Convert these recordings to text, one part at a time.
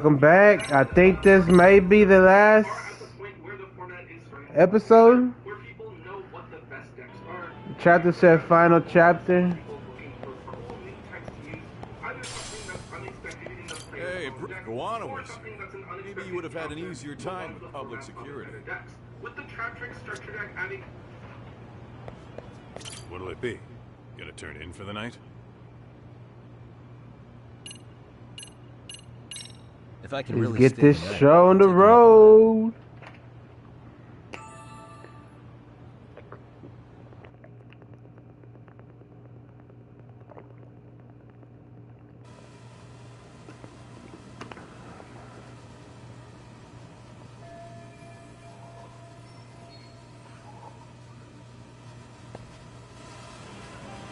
Welcome back. I think this may be the last episode. Chapter said final chapter. Hey, Goanna was here. Maybe you would have had an easier time with public security. What'll it be? Gonna turn in for the night? If I can Let's really get stay this tonight, show on the take road.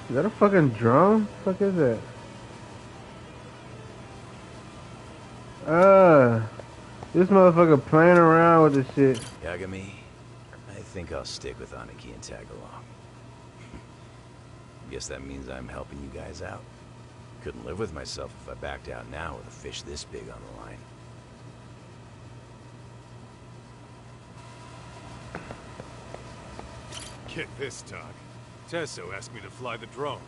Is that a fucking drum? What the fuck is that? This motherfucker playing around with this shit. Yagami, I think I'll stick with Aniki and tag along. Guess that means I'm helping you guys out. Couldn't live with myself if I backed out now with a fish this big on the line. Get this, Doc. Tesso asked me to fly the drone.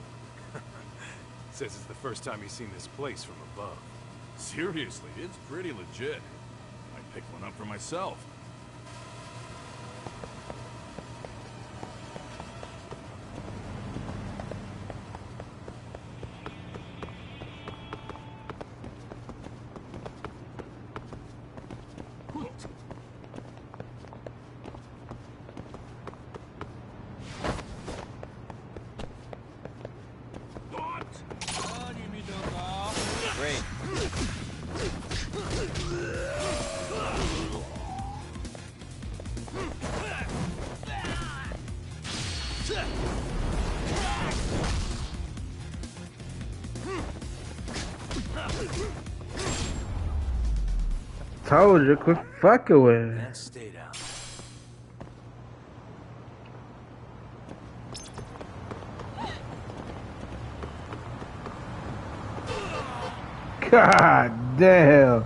Says it's the first time he's seen this place from above. Seriously, it's pretty legit. Might pick one up for myself. Great. Told you, quit fucking with it. And stay down. God damn.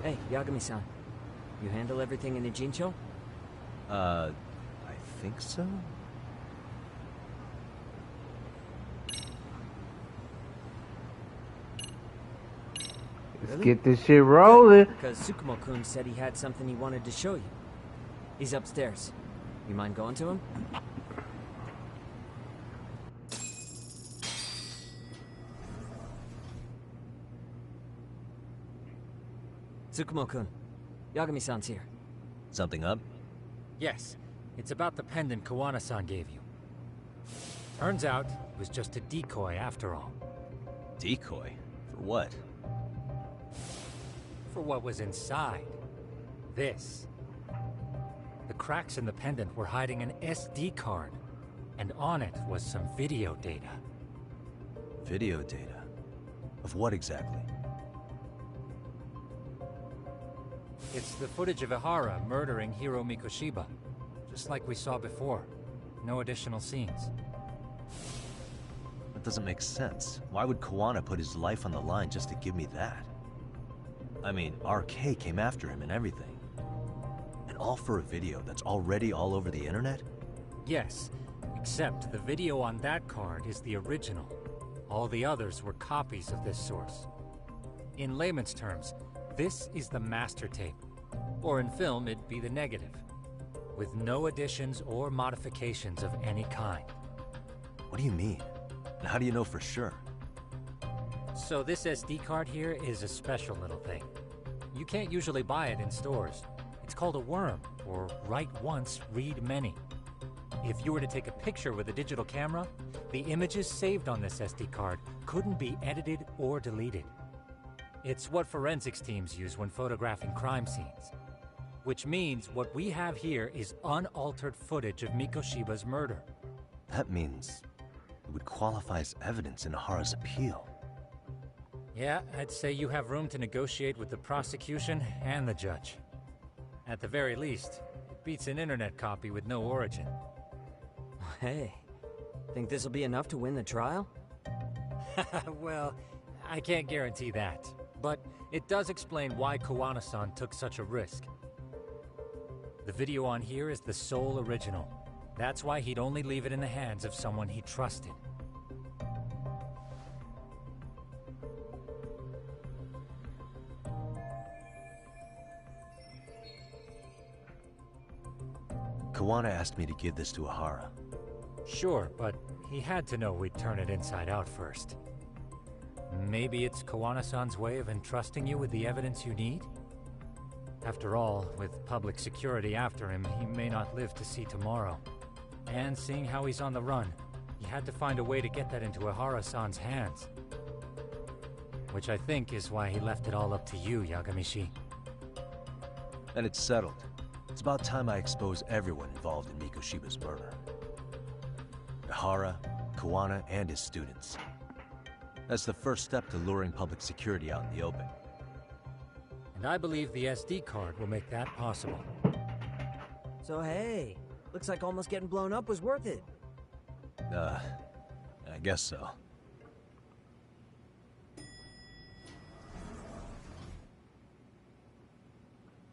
Hey, Yagami-san. You handle everything in the Jincho? I think so? Let's get this shit rolling. Because Tsukumo-kun said he had something he wanted to show you. He's upstairs. You mind going to him? Tsukumo-kun, Yagami-san's here. Something up? Yes, it's about the pendant Kawana-san gave you. Turns out, it was just a decoy after all. Decoy? For what? For what was inside. This. The cracks in the pendant were hiding an SD card, and on it was some video data. Video data? Of what exactly? It's the footage of Ihara murdering Hiro Mikoshiba, just like we saw before. No additional scenes. That doesn't make sense. Why would Kawana put his life on the line just to give me that? I mean, RK came after him and everything. And all for a video that's already all over the internet? Yes, except the video on that card is the original. All the others were copies of this source. In layman's terms, this is the master tape. Or in film, it'd be the negative. With no additions or modifications of any kind. What do you mean? And how do you know for sure? So this SD card here is a special little thing. You can't usually buy it in stores. It's called a worm, or write once, read many. If you were to take a picture with a digital camera, the images saved on this SD card couldn't be edited or deleted. It's what forensics teams use when photographing crime scenes. Which means what we have here is unaltered footage of Mikoshiba's murder. That means it would qualify as evidence in Ihara's appeal. Yeah, I'd say you have room to negotiate with the prosecution and the judge. At the very least, it beats an internet copy with no origin. Hey, think this'll be enough to win the trial? Well, I can't guarantee that. But it does explain why Kowana-san took such a risk. The video on here is the sole original. That's why he'd only leave it in the hands of someone he trusted. Kowana asked me to give this to Ahara. Sure, but he had to know we'd turn it inside out first. Maybe it's Kowana-san's way of entrusting you with the evidence you need? After all, with public security after him, he may not live to see tomorrow. And seeing how he's on the run, he had to find a way to get that into Ahara-san's hands. Which I think is why he left it all up to you, Yagamishi. And it's settled. It's about time I expose everyone involved in Mikoshiba's murder. Ahara, Kowana, and his students. That's the first step to luring public security out in the open. And I believe the SD card will make that possible. So hey, looks like almost getting blown up was worth it. I guess so.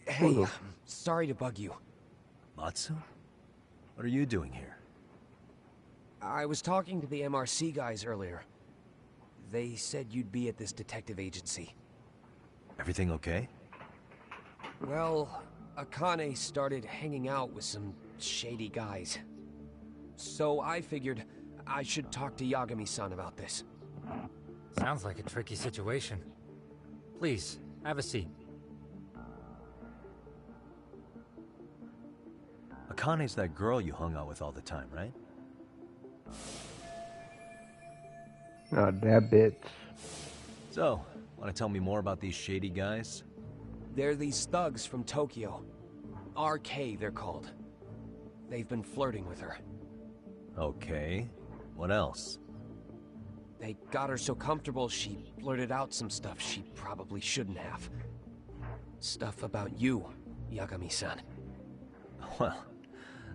Hey, sorry to bug you. Matsu? What are you doing here? I was talking to the MRC guys earlier. They said you'd be at this detective agency. Everything okay? Well, Akane started hanging out with some shady guys. So I figured I should talk to Yagami-san about this. Sounds like a tricky situation. Please, have a seat. Akane's that girl you hung out with all the time, right? Oh, that bitch. So, want to tell me more about these shady guys? They're these thugs from Tokyo. RK, they're called. They've been flirting with her. Okay. What else? They got her so comfortable she blurted out some stuff she probably shouldn't have. Stuff about you, Yagami-san. Well,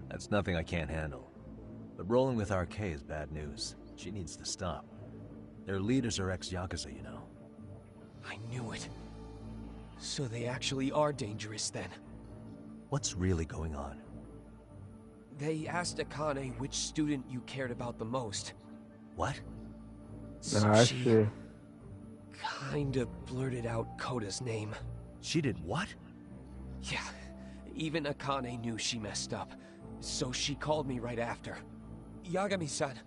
that's nothing I can't handle. But rolling with RK is bad news. She needs to stop. Their leaders are ex-Yakuza, you know. I knew it. So they actually are dangerous then. What's really going on? They asked Akane which student you cared about the most. What? So Nah, she shit. kinda blurted out Koda's name. She did what? Yeah, even Akane knew she messed up. So she called me right after. Yagami-san,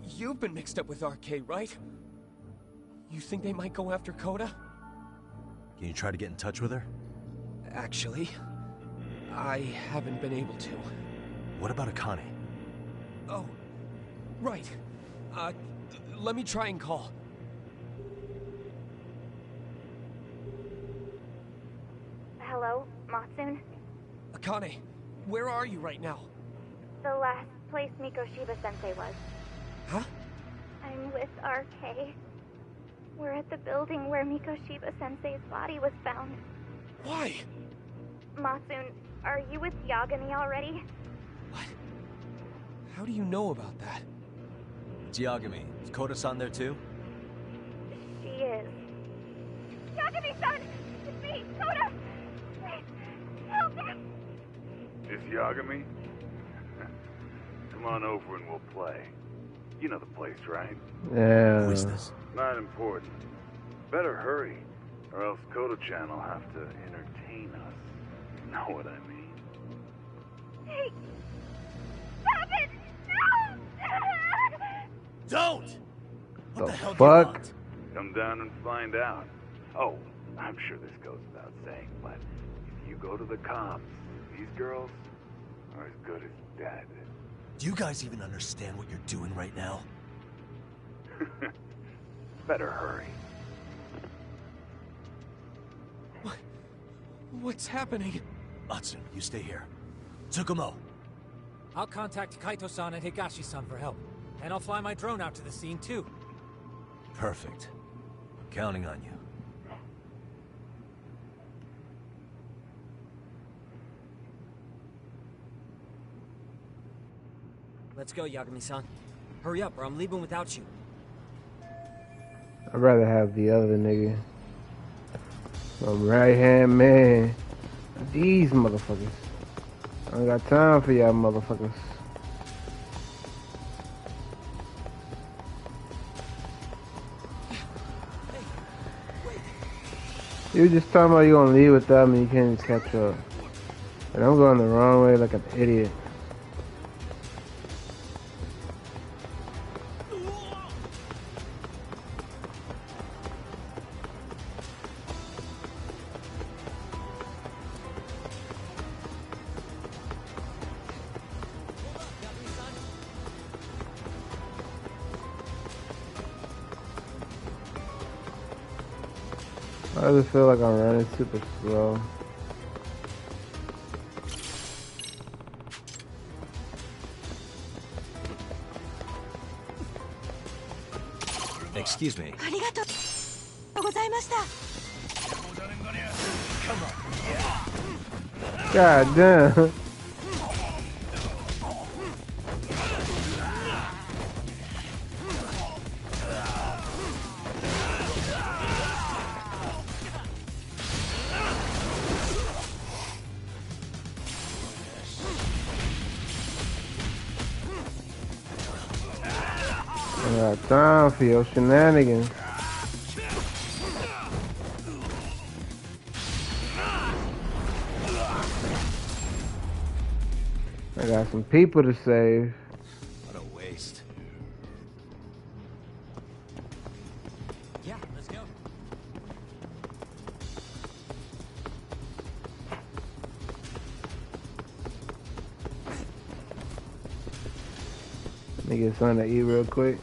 you've been mixed up with RK, right? You think they might go after Koda? Can you try to get in touch with her? Actually, I haven't been able to. What about Akane? Oh, right. Let me try and call. Hello, Matsun? Akane, where are you right now? The last place Mikoshiba-sensei was. Huh? I'm with RK. We're at the building where Mikoshiba-sensei's body was found. Why? Matsun, are you with Yagami already? What? How do you know about that? It's Yagami. Is Koda-san there too? She is. Yagami-san! It's me, Koda! Please, help me! Is Yagami? Come on over and we'll play. You know the place, right? Yeah. Who is this? Not important. Better hurry, or else Koda-chan will have to entertain us. You know what I mean? Hey! Stop it! No! Don't! What the hell do you fuck? want? Come down and find out. Oh, I'm sure this goes without saying, but if you go to the cops, these girls are as good as dead. Do you guys even understand what you're doing right now? Better hurry. What's happening? Matsu, you stay here. Tsukumo! I'll contact Kaito-san and Higashi-san for help. And I'll fly my drone out to the scene too. Perfect. counting on you. Let's go, Yagami-san. Hurry up, or I'm leaving without you. I'd rather have the other nigga. My right-hand man. These motherfuckers. I don't got time for y'all motherfuckers. You were just talking about you gonna leave with them and you can't even catch up. And I'm going the wrong way like an idiot. I just feel like I'm running super slow. Excuse me. God damn. I got time for your shenanigans. I got some people to save. What a waste. Yeah, let's go. Let me get something to eat real quick.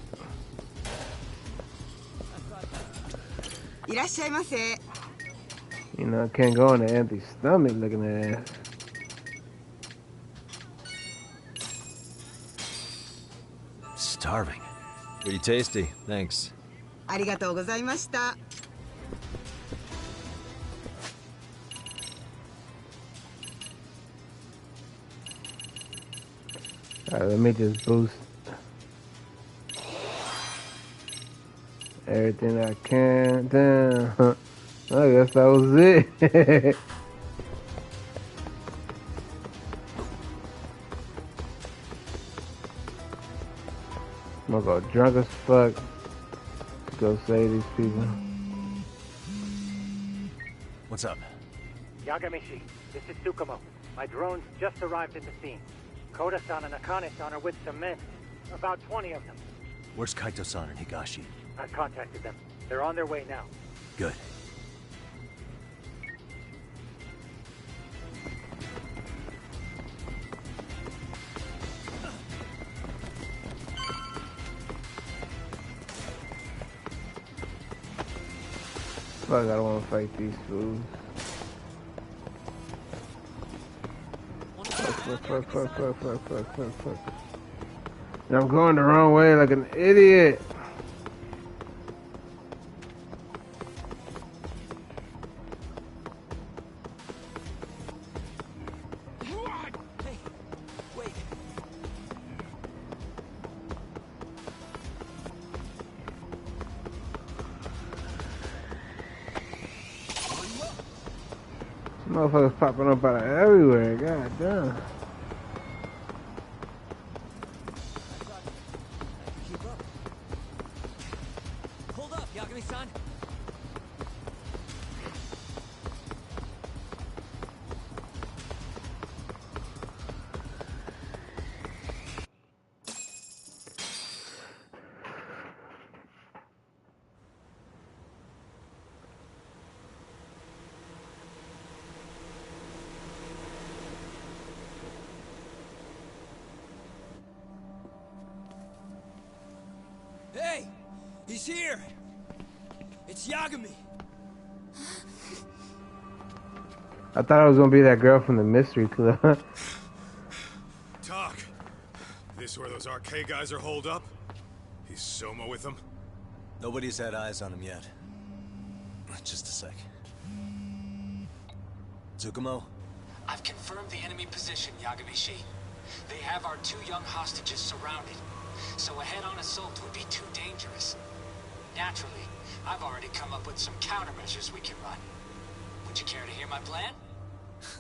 You know, I can't go on an empty stomach looking at ass. Starving. Pretty tasty, thanks. ありがとうございました。 Alright, let me just boost everything I can. Damn. I guess that was it. I'm gonna go drunk as fuck to go save these people. What's up? Yagamishi, this is Tsukumo. My drones just arrived at the scene. Koda-san and Akane-san are with some men. About 20 of them. Where's Kaito-san and Higashi? I've contacted them. They're on their way now. Good. Fuck, I don't wanna fight these fools. Fuck. And I'm going the wrong way like an idiot. Motherfuckers popping up out of everywhere, god damn. Keep up. Hold up, Yagami-san. Hey! He's here! It's Yagami! I thought it was gonna be that girl from the mystery club. Talk. This where those RK guys are holed up? He's Soma with them? Nobody's had eyes on him yet. Just a sec. Tsukumo? I've confirmed the enemy position, Yagami-shi. They have our 2 young hostages surrounded, so a head-on assault would be too dangerous. Naturally, I've already come up with some countermeasures we can run. Would you care to hear my plan?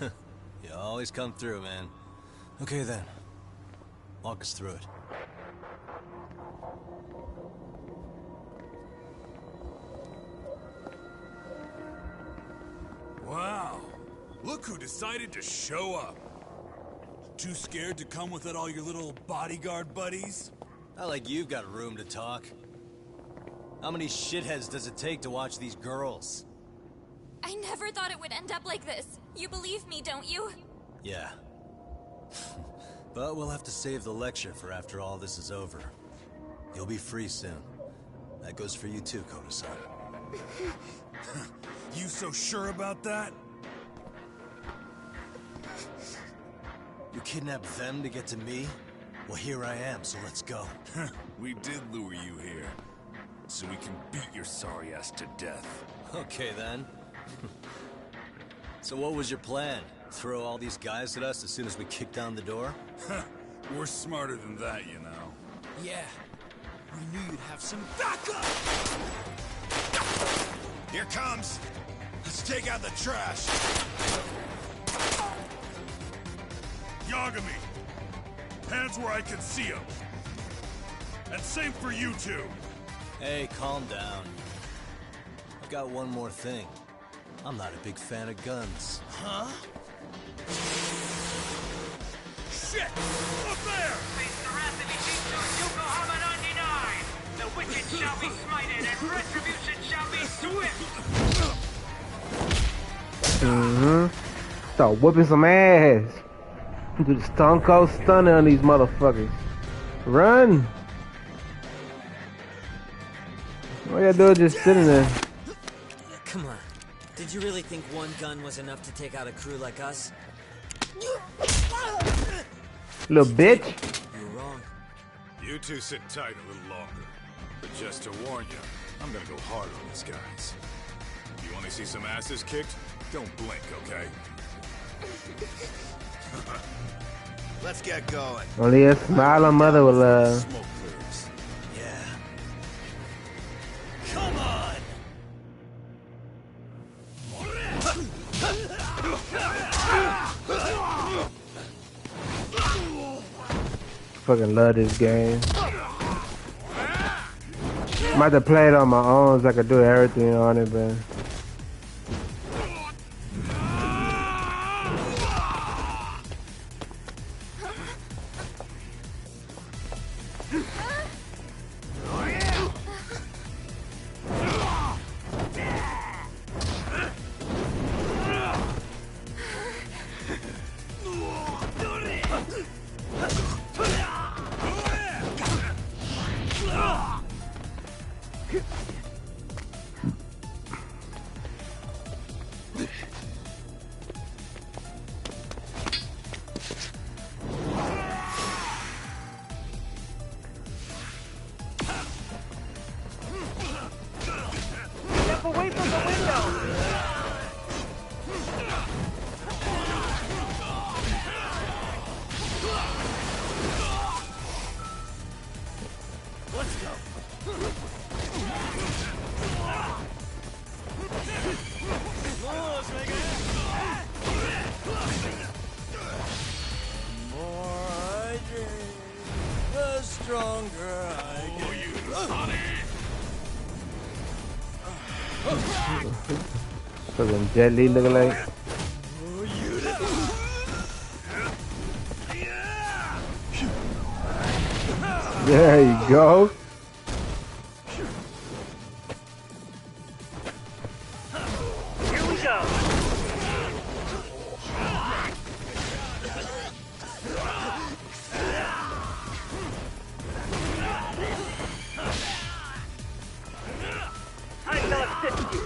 You always come through, man. Okay then. Walk us through it. Wow. Look who decided to show up. Too scared to come without all your little bodyguard buddies? Not like you've got room to talk. How many shitheads does it take to watch these girls? I never thought it would end up like this. You believe me, don't you? Yeah. But we'll have to save the lecture for after all this is over. You'll be free soon. That goes for you too, Koda-san. You so sure about that? You kidnapped them to get to me? Well, here I am, so let's go. We did lure you here, so we can beat your sorry ass to death. Okay, then. So what was your plan? Throw all these guys at us as soon as we kick down the door? We're smarter than that, you know. Yeah. We knew you'd have some backup! Here comes! Let's take out the trash! Yagami! Hands where I can see them! And same for you two! Hey, calm down. I've got one more thing. I'm not a big fan of guns. Huh? Shit! Up there! Face the wrath of Ijincho Yokohama 99! The wicked shall be smited and retribution shall be swift! Start whooping some ass. Do the Stone Cold Stunner on these motherfuckers. Run! All you gotta do is just sitting there. Come on. Did you really think one gun was enough to take out a crew like us? Little bitch. You're wrong. You two sit tight a little longer. But just to warn you, I'm gonna go hard on these guys. You wanna see some asses kicked? Don't blink, okay? Let's get going. Only a smiling mother will love. Smoke clears. Yeah. Come on! Fucking love this game. I'm about to play it on my own so I can do everything on it, but Away from the window! Let's go! The more I drink, the stronger I get. fucking Jet Li looking like. There you go. Here we go! I shall assist you!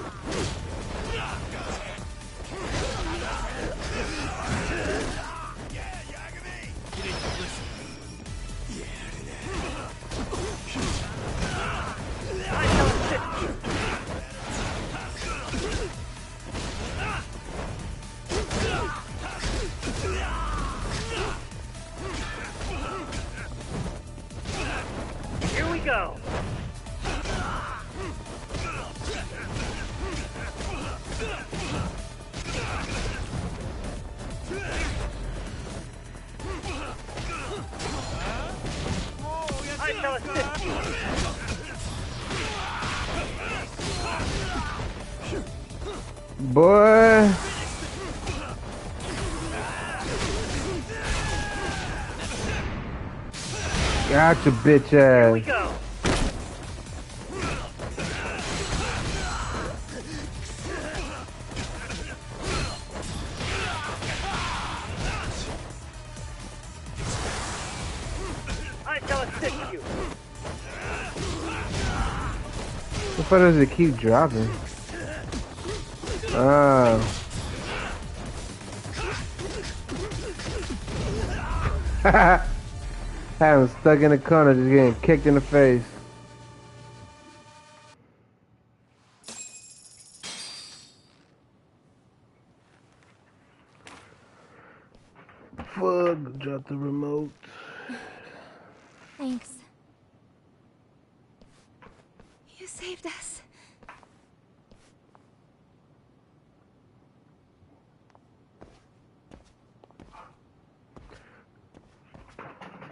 Boy. Gotcha, bitch ass. Here we go. I shall assist you. What the fuck does it keep dropping? Oh. Had him stuck in the corner, just getting kicked in the face. Fuck, drop the remote. Thanks. You saved us.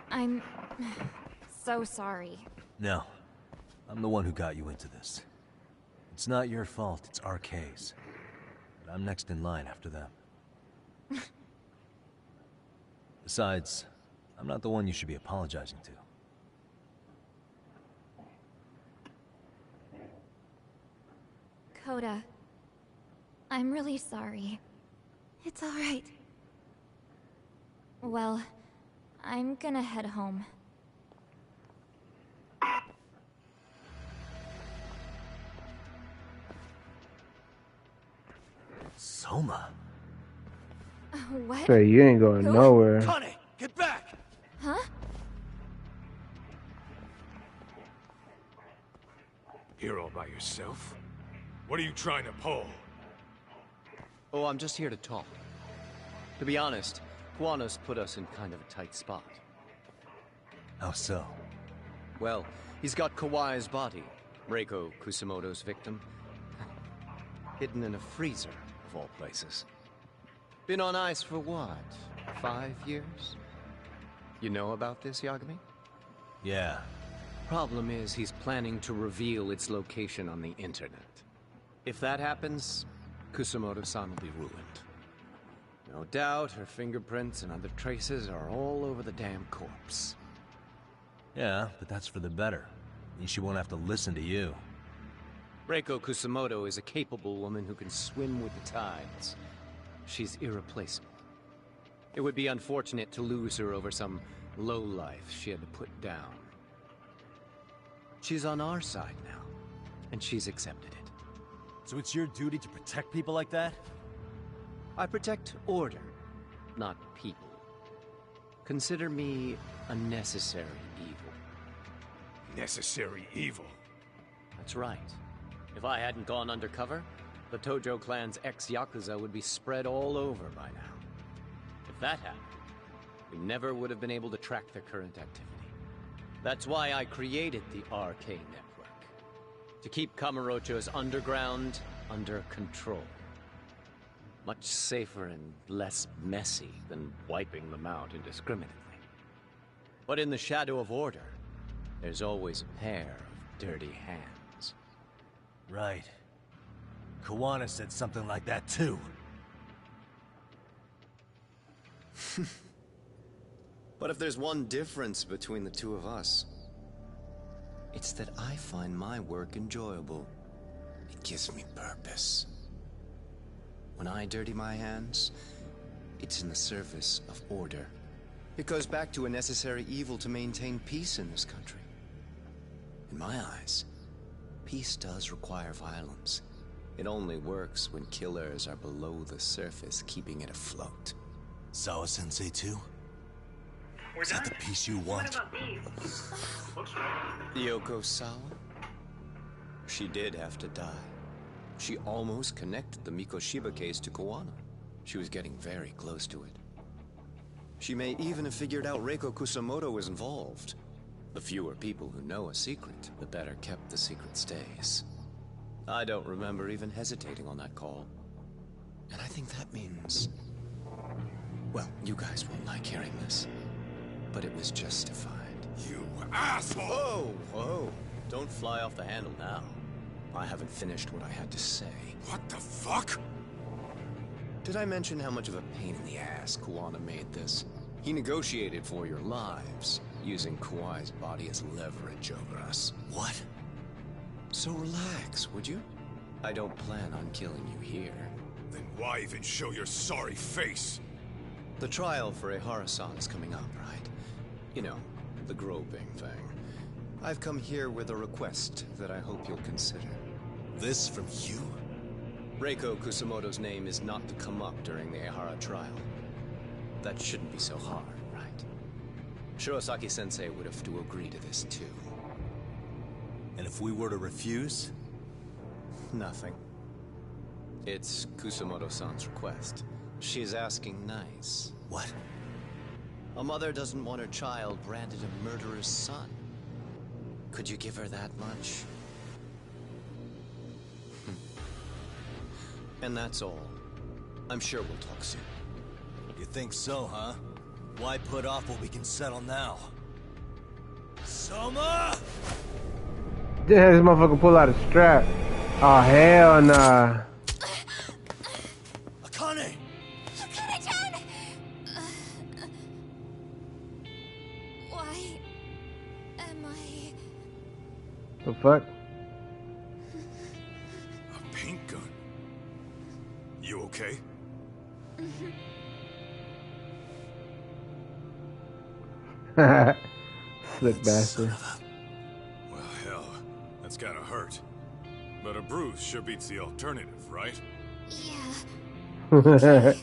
I'm so sorry. No. I'm the one who got you into this. It's not your fault, it's RK's. But I'm next in line after them. Besides, I'm not the one you should be apologizing to. Coda, I'm really sorry. It's all right. Well, I'm gonna head home. Soma? What? Say, you ain't going nowhere. Connie, get back! Huh? Here all by yourself? What are you trying to pull? Oh, I'm just here to talk. To be honest, Kuwano's put us in kind of a tight spot. How so? Well, he's got Kawai's body, Reiko Kusamoto's victim, hidden in a freezer, of all places. Been on ice for what, 5 years? You know about this, Yagami? Yeah. Problem is, he's planning to reveal its location on the internet. If that happens, Kusamoto-san will be ruined. No doubt her fingerprints and other traces are all over the damn corpse. Yeah, but that's for the better. Means she won't have to listen to you. Reiko Kusamoto is a capable woman who can swim with the tides. She's irreplaceable. It would be unfortunate to lose her over some lowlife she had to put down. She's on our side now, and she's accepted it. So it's your duty to protect people like that? I protect order, not people. Consider me a necessary evil. Necessary evil? That's right. If I hadn't gone undercover, the Tojo clan's ex-Yakuza would be spread all over by now. If that happened, we never would have been able to track their current activity. That's why I created the RK network. To keep Kamurocho's underground under control. Much safer and less messy than wiping them out indiscriminately. But in the shadow of order, there's always a pair of dirty hands. Right. Kuwana said something like that too. But if there's one difference between the two of us, it's that I find my work enjoyable. It gives me purpose. When I dirty my hands, it's in the service of order. It goes back to a necessary evil to maintain peace in this country. In my eyes, peace does require violence. It only works when killers are below the surface, keeping it afloat. Sawa-sensei too? Is that the peace you want? Yoko Sawa? She did have to die. She almost connected the Mikoshiba case to Kuwana. She was getting very close to it. She may even have figured out Reiko Kusamoto was involved. The fewer people who know a secret, the better kept the secret stays. I don't remember even hesitating on that call. And I think that means... well, you guys won't like hearing this, but it was justified. You asshole! Whoa, whoa. Don't fly off the handle now. I haven't finished what I had to say. What the fuck? Did I mention how much of a pain in the ass Kuwana made this? He negotiated for your lives, using Kauai's body as leverage over us. What? So relax, would you? I don't plan on killing you here. Then why even show your sorry face? The trial for Ehara-san is coming up, right? You know, the groping thing. I've come here with a request that I hope you'll consider. This from you? Reiko Kusamoto's name is not to come up during the Ehara trial. That shouldn't be so hard, right? Shirosaki-sensei would have to agree to this too. And if we were to refuse? Nothing. It's Kusamoto-san's request. She's asking nice. What? A mother doesn't want her child branded a murderer's son. Could you give her that much? And that's all. I'm sure we'll talk soon. You think so, huh? Why put off what we can settle now? Soma! Damn, this motherfucker pull out a strap. Oh, hell nah. Akane! Akane-chan! Why am I... The fuck? A paint gun? You okay? Slick bastard. Well, hell, that's gotta hurt. But a bruise sure beats the alternative, right? Yeah.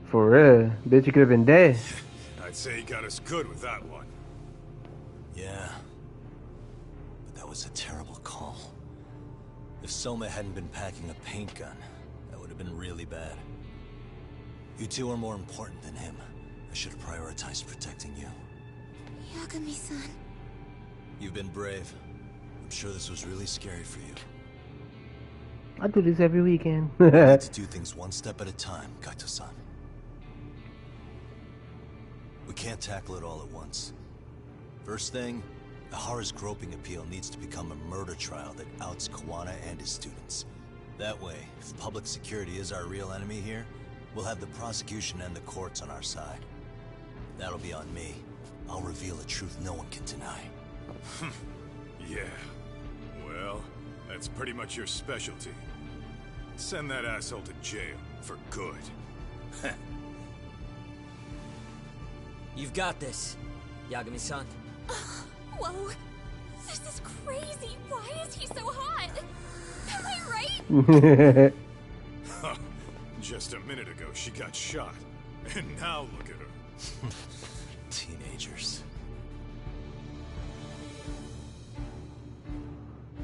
For real. Bitch, you could have been dead. I'd say he got us good with that one. Yeah. But that was a terrible call. If Soma hadn't been packing a paint gun, that would have been really bad. You two are more important than him. I should have prioritized protecting you. Yagami-san. You've been brave. I'm sure this was really scary for you. I do this every weekend. We need to do things one step at a time, Kaito-san. We can't tackle it all at once. First thing, Ehara's groping appeal needs to become a murder trial that outs Kuwana and his students. That way, if public security is our real enemy here, we'll have the prosecution and the courts on our side. That'll be on me. I'll reveal a truth no one can deny. Yeah. Well, that's pretty much your specialty. Send that asshole to jail for good. You've got this, Yagami-san. Whoa. This is crazy. Why is he so hot? Am I right? Just a minute ago, she got shot. And now look at her. Teenagers.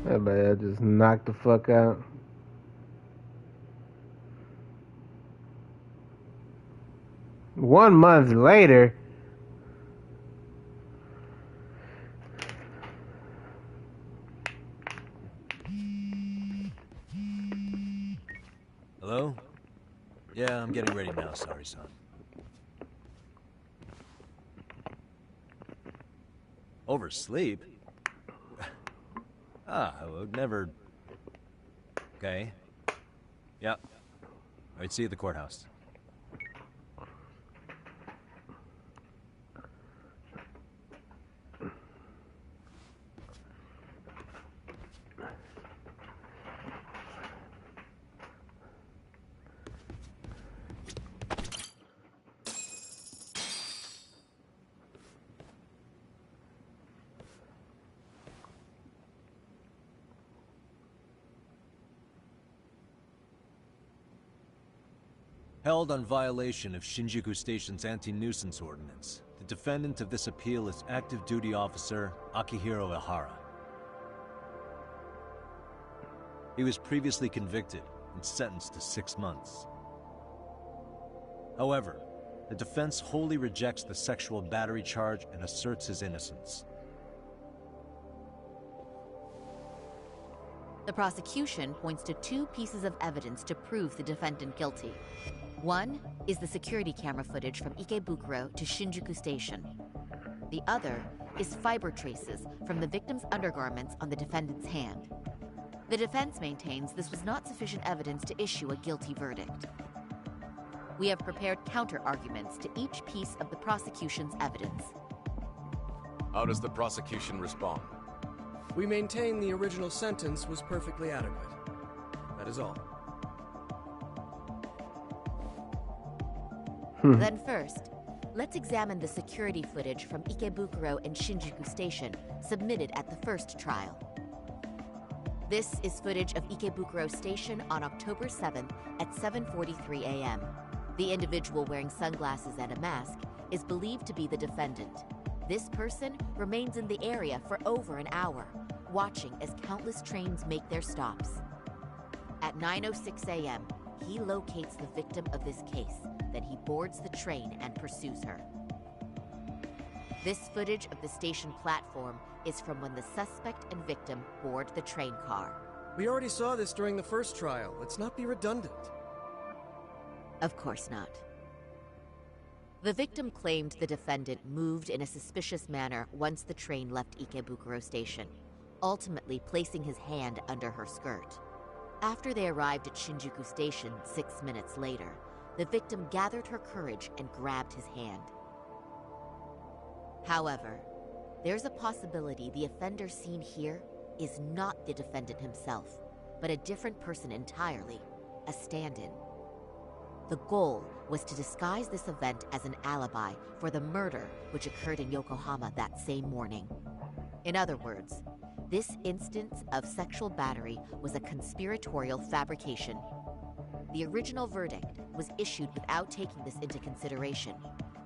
That man just knocked the fuck out. One month later. Hello? Yeah, I'm getting ready now, sorry, son. Oversleep? I would never... Okay. Yeah. Alright, see you at the courthouse. Held on violation of Shinjuku Station's anti-nuisance ordinance, the defendant of this appeal is active duty officer Akihiro Ehara. He was previously convicted and sentenced to 6 months. However, the defense wholly rejects the sexual battery charge and asserts his innocence. The prosecution points to 2 pieces of evidence to prove the defendant guilty. One is the security camera footage from Ikebukuro to Shinjuku Station. The other is fiber traces from the victim's undergarments on the defendant's hand. The defense maintains this was not sufficient evidence to issue a guilty verdict. We have prepared counter-arguments to each piece of the prosecution's evidence. How does the prosecution respond? We maintain the original sentence was perfectly adequate. That is all. Then first, let's examine the security footage from Ikebukuro and Shinjuku Station submitted at the first trial. This is footage of Ikebukuro Station on October 7th at 7:43 a.m. The individual wearing sunglasses and a mask is believed to be the defendant. This person remains in the area for over an hour, watching as countless trains make their stops. At 9:06 a.m., he locates the victim of this case. Then he boards the train and pursues her. This footage of the station platform is from when the suspect and victim board the train car. We already saw this during the first trial. Let's not be redundant. Of course not. The victim claimed the defendant moved in a suspicious manner once the train left Ikebukuro Station, ultimately placing his hand under her skirt. After they arrived at Shinjuku Station 6 minutes later, the victim gathered her courage and grabbed his hand. However, there's a possibility the offender seen here is not the defendant himself, but a different person entirely, a stand-in. The goal was to disguise this event as an alibi for the murder which occurred in Yokohama that same morning. In other words, this instance of sexual battery was a conspiratorial fabrication. The original verdict was issued without taking this into consideration,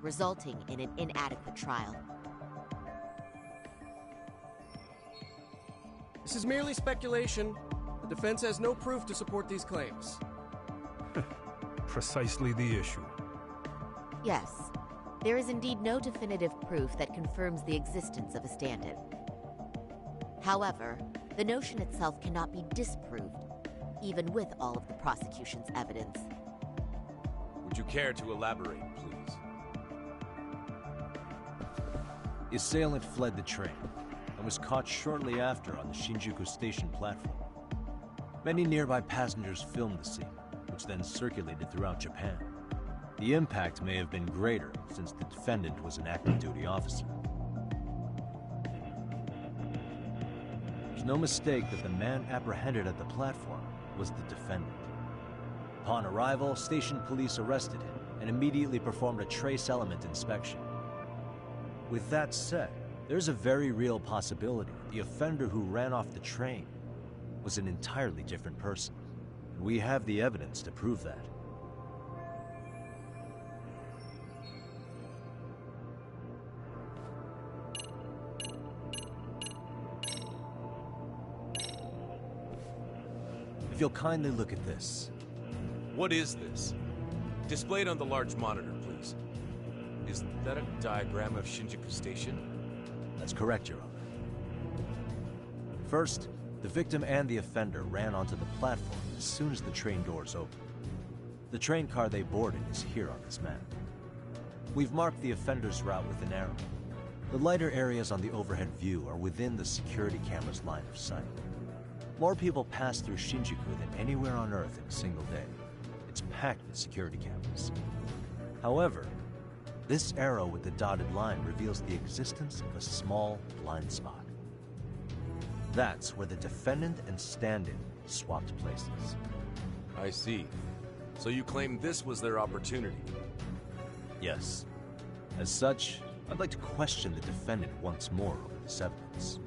resulting in an inadequate trial. This is merely speculation. The defense has no proof to support these claims. Precisely the issue. Yes, there is indeed no definitive proof that confirms the existence of a stand-in. However, the notion itself cannot be disproved, even with all of the prosecution's evidence. Would you care to elaborate, please? The assailant fled the train and was caught shortly after on the Shinjuku Station platform. Many nearby passengers filmed the scene, which then circulated throughout Japan. The impact may have been greater since the defendant was an active duty officer. There's no mistake that the man apprehended at the platform was the defendant. Upon arrival, station police arrested him and immediately performed a trace element inspection. With that said, there's a very real possibility the offender who ran off the train was an entirely different person. And we have the evidence to prove that. If you'll kindly look at this. What is this? Displayed on the large monitor, please. Is that a diagram of Shinjuku Station? That's correct, Your Honor. First, the victim and the offender ran onto the platform as soon as the train doors opened. The train car they boarded is here on this map. We've marked the offender's route with an arrow. The lighter areas on the overhead view are within the security camera's line of sight. More people pass through Shinjuku than anywhere on Earth in a single day. It's packed with security cameras. However, this arrow with the dotted line reveals the existence of a small blind spot. That's where the defendant and stand-in swapped places. I see. So you claim this was their opportunity? Yes. As such, I'd like to question the defendant once more over this evidence.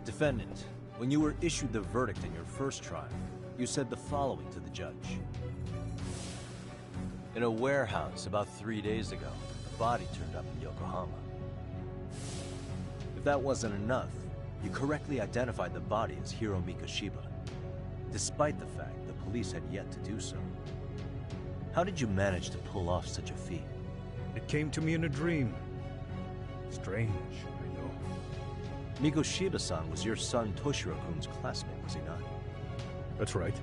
Defendant, when you were issued the verdict in your first trial, you said the following to the judge. In a warehouse about 3 days ago, a body turned up in Yokohama. If that wasn't enough, you correctly identified the body as Hiro Mikoshiba, despite the fact the police had yet to do so. How did you manage to pull off such a feat? It came to me in a dream. Strange, I know. Mikoshiba-san was your son Toshiro-kun's classmate, was he not? That's right.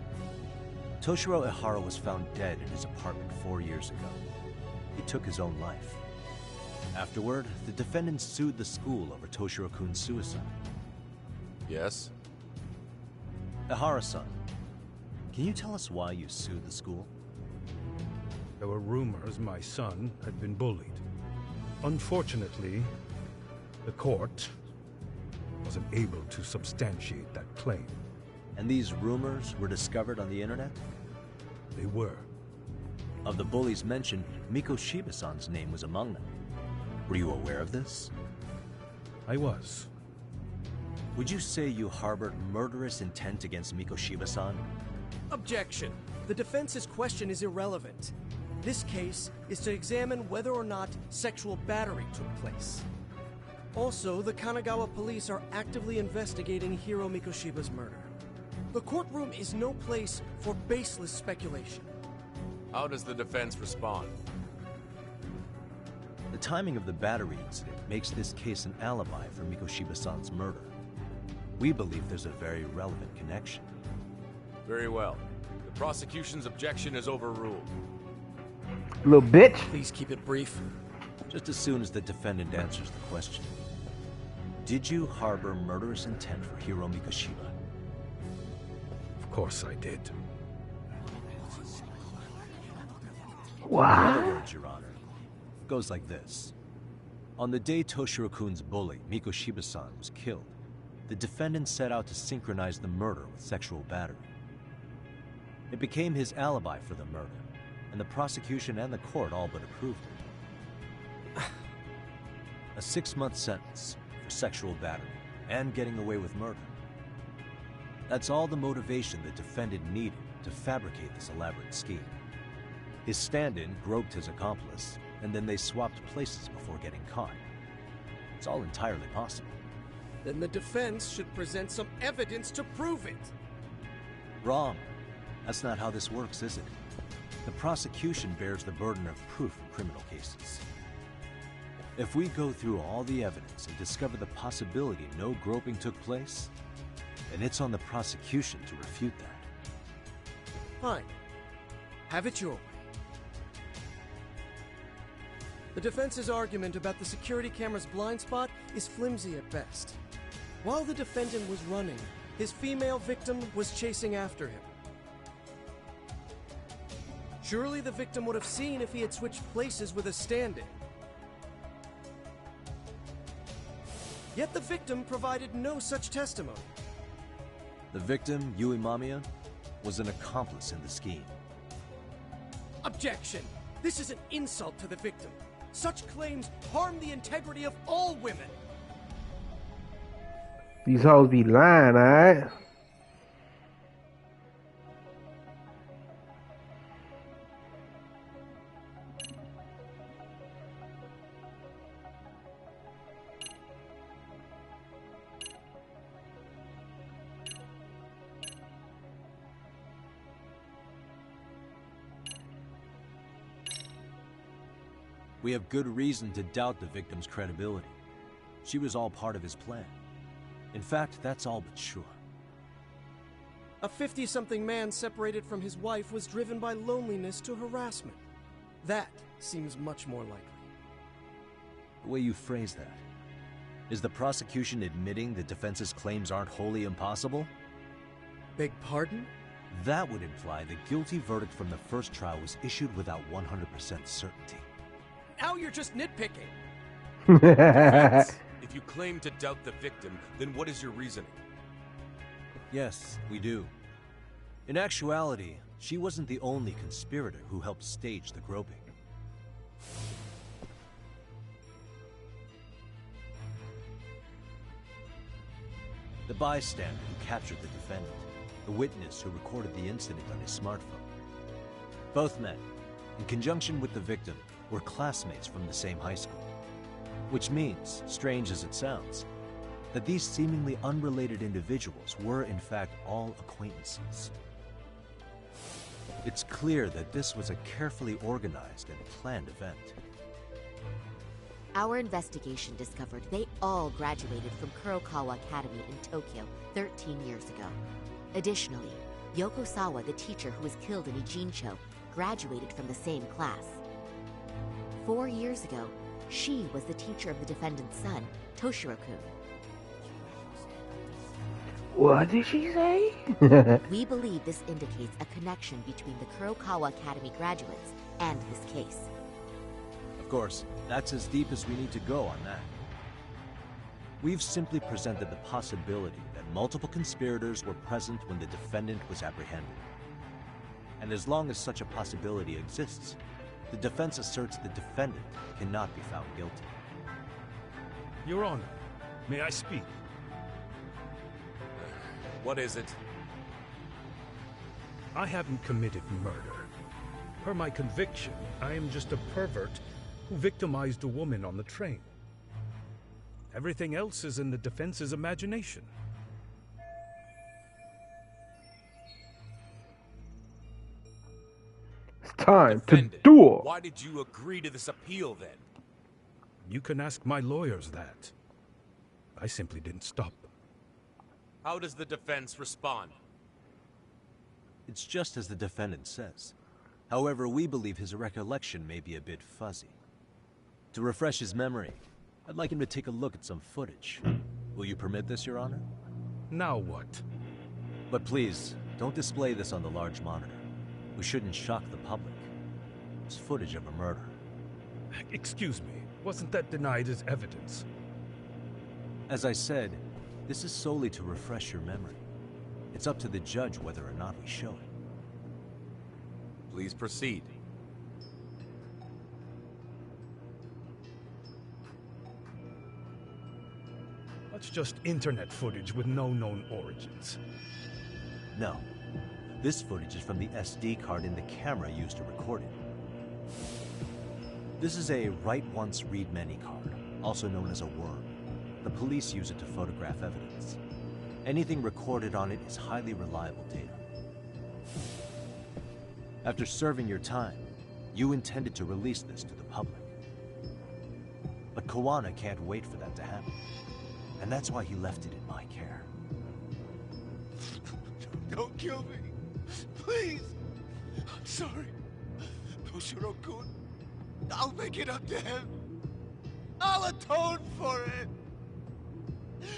Toshiro Ehara was found dead in his apartment 4 years ago. He took his own life. Afterward, the defendant sued the school over Toshiro-kun's suicide. Yes? Ihara-san, can you tell us why you sued the school? There were rumors my son had been bullied. Unfortunately, the court wasn't able to substantiate that claim. And these rumors were discovered on the internet? They were. Of the bullies mentioned, Miko Shiba-san's name was among them. Were you aware of this? I was. Would you say you harbored murderous intent against Miko Shiba-san? Objection. The defense's question is irrelevant. This case is to examine whether or not sexual battery took place. Also, the Kanagawa police are actively investigating Hiro Mikoshiba's murder. The courtroom is no place for baseless speculation. How does the defense respond? The timing of the battery incident makes this case an alibi for Miko Shiba-san's murder. We believe there's a very relevant connection. Very well. The prosecution's objection is overruled. Little bitch. Please keep it brief. Just as soon as the defendant answers the question. Did you harbor murderous intent for Hiro Mikoshiba? Of course I did. Wow. In other words, Your Honor, it goes like this. On the day Toshiro-kun's bully, Miko Shiba-san, was killed, the defendant set out to synchronize the murder with sexual battery. It became his alibi for the murder, and the prosecution and the court all but approved it. A 6-month sentence for sexual battery and getting away with murder. That's all the motivation the defendant needed to fabricate this elaborate scheme. His stand-in groped his accomplice, and then they swapped places before getting caught. It's all entirely possible. Then the defense should present some evidence to prove it. Wrong. That's not how this works, is it? The prosecution bears the burden of proof in criminal cases. If we go through all the evidence and discover the possibility no groping took place, then it's on the prosecution to refute that. Fine. Have it your way. The defense's argument about the security camera's blind spot is flimsy at best. While the defendant was running, his female victim was chasing after him. Surely the victim would have seen if he had switched places with a stand-in. Yet the victim provided no such testimony. The victim, Yui Mamiya, was an accomplice in the scheme. Objection! This is an insult to the victim. Such claims harm the integrity of all women. These hoes be lying, alright? We have good reason to doubt the victim's credibility. She was all part of his plan. In fact, that's all but sure. A 50-something man separated from his wife was driven by loneliness to harassment. That seems much more likely. The way you phrase that. Is the prosecution admitting the defense's claims aren't wholly impossible? Beg pardon? That would imply the guilty verdict from the first trial was issued without 100% certainty. Now you're just nitpicking. If you claim to doubt the victim, then what is your reasoning? Yes, we do. In actuality, she wasn't the only conspirator who helped stage the groping. The bystander who captured the defendant, the witness who recorded the incident on his smartphone. Both men, in conjunction with the victim, were classmates from the same high school. Which means, strange as it sounds, that these seemingly unrelated individuals were in fact all acquaintances. It's clear that this was a carefully organized and planned event. Our investigation discovered they all graduated from Kurokawa Academy in Tokyo 13 years ago. Additionally, Yoko Sawa, the teacher who was killed in Ijincho, graduated from the same class. 4 years ago, She was the teacher of the defendant's son, Toshiro-kun. What did she say? We believe this indicates a connection between the Kurokawa Academy graduates and this case. Of course, that's as deep as we need to go on that. We've simply presented the possibility that multiple conspirators were present when the defendant was apprehended. And as long as such a possibility exists, the defense asserts the defendant cannot be found guilty. Your Honor, may I speak? What is it? I haven't committed murder. Per my conviction, I am just a pervert who victimized a woman on the train. Everything else is in the defense's imagination. It's time Defendant, to duel. Why did you agree to this appeal then? You can ask my lawyers that. I simply didn't stop them. How does the defense respond? It's just as the defendant says. However, we believe his recollection may be a bit fuzzy. To refresh his memory, I'd like him to take a look at some footage. Will you permit this, Your Honor? Now what? But please, don't display this on the large monitor. We shouldn't shock the public. It's footage of a murder. Excuse me, wasn't that denied as evidence? As I said, this is solely to refresh your memory. It's up to the judge whether or not we show it. Please proceed. That's just internet footage with no known origins. No. This footage is from the SD card in the camera used to record it. This is a write once, read many card, also known as a worm. The police use it to photograph evidence. Anything recorded on it is highly reliable data. After serving your time, you intended to release this to the public. But Kawana can't wait for that to happen. And that's why he left it in my care. Don't kill me. Please. I'm sorry. Toshiro-kun. I'll make it up to him. I'll atone for it.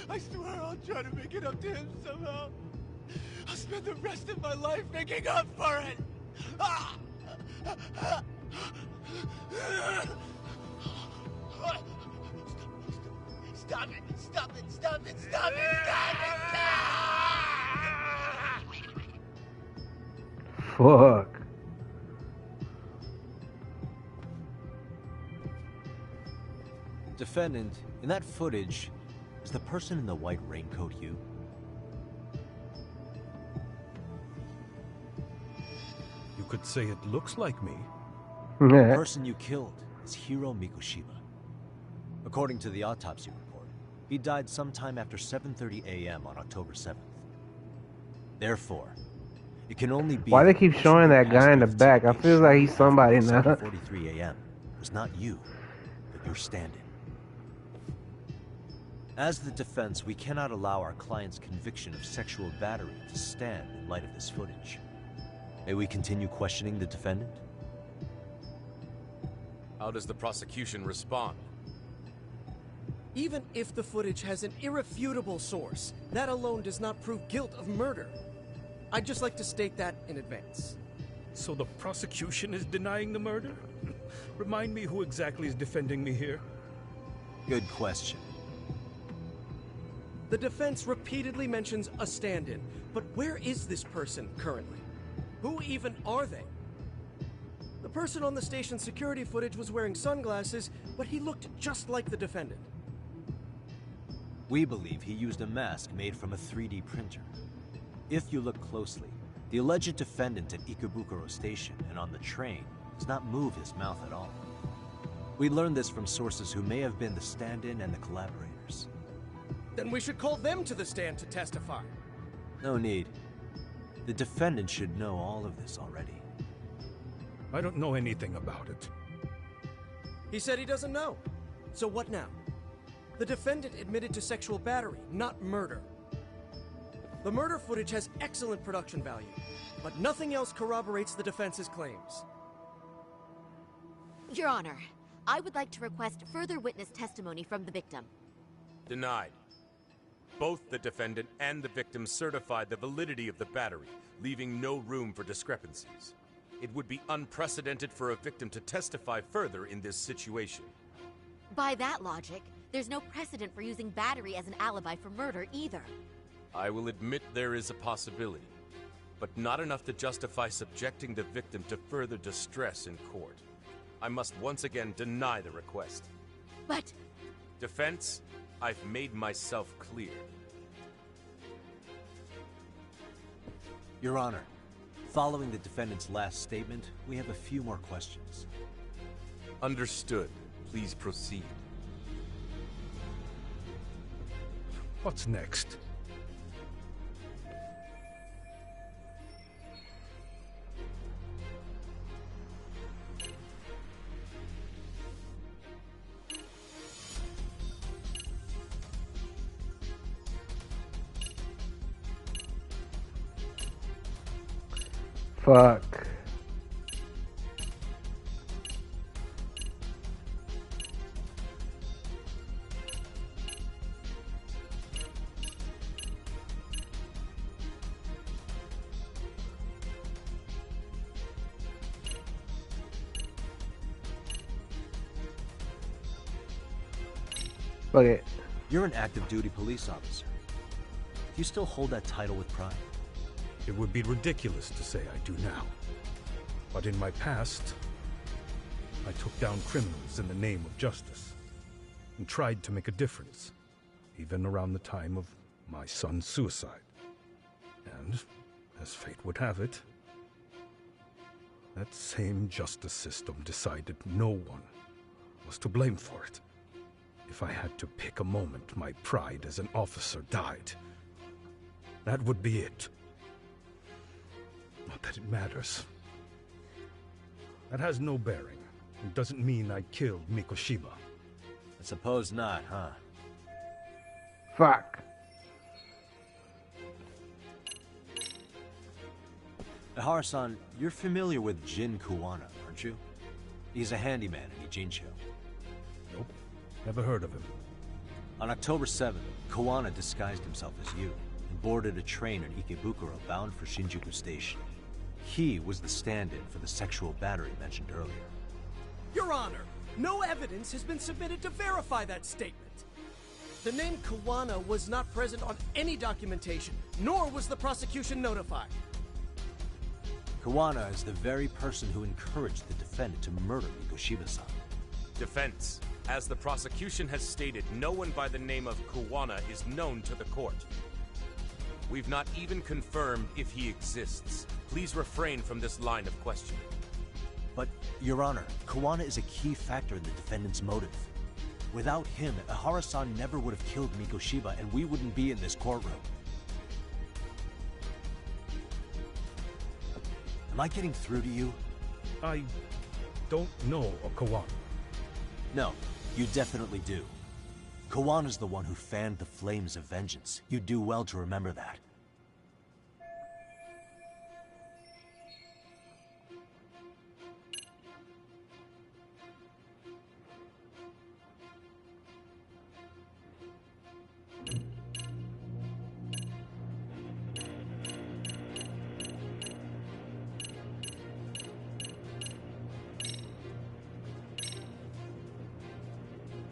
I swear I'll try to make it up to him somehow. I'll spend the rest of my life making up for it. Stop it! Stop it! Stop it! Stop it! Stop it! Fuck. Defendant, in that footage, is the person in the white raincoat you? You could say it looks like me. The person you killed is Hiro Mikoshiba. According to the autopsy report, he died sometime after 7:30 a.m. on October 7th. Therefore, it can only be... Why they keep showing that guy in the back? I feel like he's somebody now. 7:43 a.m. was not you, but your stand-in. As the defense, we cannot allow our client's conviction of sexual battery to stand in light of this footage. May we continue questioning the defendant? How does the prosecution respond? Even if the footage has an irrefutable source, that alone does not prove guilt of murder. I'd just like to state that in advance. So the prosecution is denying the murder? Remind me who exactly is defending me here. Good question. The defense repeatedly mentions a stand-in, but where is this person currently? Who even are they? The person on the station security footage was wearing sunglasses, but he looked just like the defendant. We believe he used a mask made from a 3D printer. If you look closely, the alleged defendant at Ikebukuro Station and on the train does not move his mouth at all. We learned this from sources who may have been the stand-in and the collaborators. Then we should call them to the stand to testify. No need. The defendant should know all of this already. I don't know anything about it. He said he doesn't know. So what now? The defendant admitted to sexual battery, not murder. The murder footage has excellent production value, but nothing else corroborates the defense's claims. Your Honor, I would like to request further witness testimony from the victim. Denied. Both the defendant and the victim certified the validity of the battery, leaving no room for discrepancies. It would be unprecedented for a victim to testify further in this situation. By that logic, there's no precedent for using battery as an alibi for murder either. I will admit there is a possibility, but not enough to justify subjecting the victim to further distress in court. I must once again deny the request. But... Defense, I've made myself clear. Your Honor, following the defendant's last statement, we have a few more questions. Understood. Please proceed. What's next? Fuck. Fuck it. You're an active duty police officer. Do you still hold that title with pride? It would be ridiculous to say I do now. But in my past, I took down criminals in the name of justice and tried to make a difference, even around the time of my son's suicide. And, as fate would have it, that same justice system decided no one was to blame for it. If I had to pick a moment my pride as an officer died, that would be it. Not that it matters. That has no bearing. It doesn't mean I killed Mikoshiba. I suppose not, huh? Fuck. Ihara-san, you're familiar with Jin Kuwana, aren't you? He's a handyman in Ijincho. Nope. Never heard of him. On October 7th, Kuwana disguised himself as you and boarded a train in Ikebukuro bound for Shinjuku Station. He was the stand-in for the sexual battery mentioned earlier. Your Honor, no evidence has been submitted to verify that statement. The name Kuwana was not present on any documentation, nor was the prosecution notified. Kuwana is the very person who encouraged the defendant to murder Mikoshiba-san. Defense. As the prosecution has stated, no one by the name of Kuwana is known to the court. We've not even confirmed if he exists. Please refrain from this line of questioning. But, Your Honor, Kuwana is a key factor in the defendant's motive. Without him, Ihara-san never would have killed Mikoshiba, and we wouldn't be in this courtroom. Am I getting through to you? I don't know a Kuwana. No, you definitely do. Kawana's the one who fanned the flames of vengeance. You do well to remember that.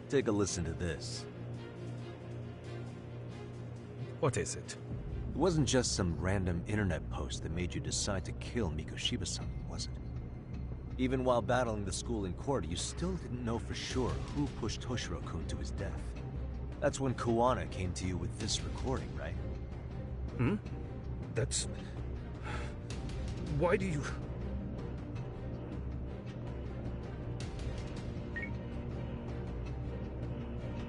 Take a listen to this. What is it? It wasn't just some random internet post that made you decide to kill Mikoshiba-san, was it? Even while battling the school in court, you still didn't know for sure who pushed Toshiro-kun to his death. That's when Kuwana came to you with this recording, right? Hmm? That's... Why do you...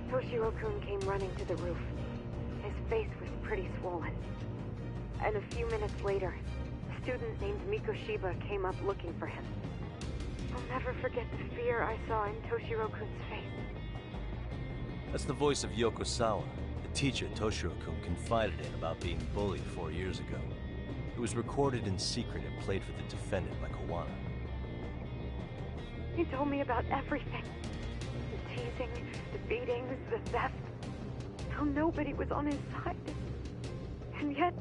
Toshiro-kun came running to the roof. His face was pretty swollen. And a few minutes later, a student named Mikoshiba came up looking for him. I'll never forget the fear I saw in Toshiro-kun's face. That's the voice of Yokosawa, the teacher Toshiro-kun confided in about being bullied 4 years ago. It was recorded in secret and played for the defendant by Kuwana. He told me about everything. teasing, the beatings, the theft. How nobody was on his side. And yet,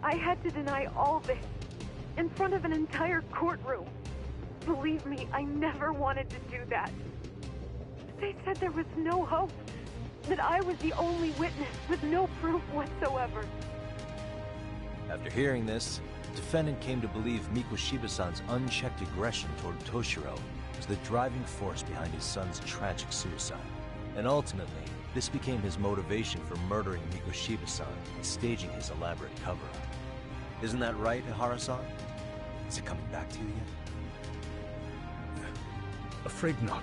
I had to deny all this in front of an entire courtroom. Believe me, I never wanted to do that. They said there was no hope, that I was the only witness with no proof whatsoever. After hearing this, the defendant came to believe Mikoshiba-san's unchecked aggression toward Toshiro was the driving force behind his son's tragic suicide. And ultimately, this became his motivation for murdering Mikoshiba-san and staging his elaborate cover-up. Isn't that right, Ihara-san? Is it coming back to you yet? Afraid not.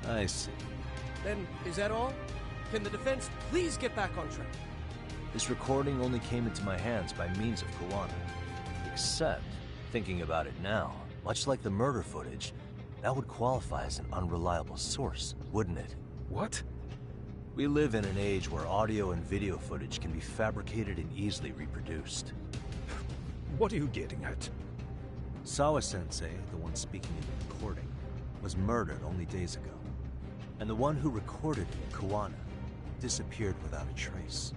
I see. Then, is that all? Can the defense please get back on track? This recording only came into my hands by means of Kawana. Except, thinking about it now, much like the murder footage, that would qualify as an unreliable source, wouldn't it? What? We live in an age where audio and video footage can be fabricated and easily reproduced. What are you getting at? Sawa-sensei, the one speaking in the recording, was murdered only days ago. And the one who recorded it, Kawana, disappeared without a trace.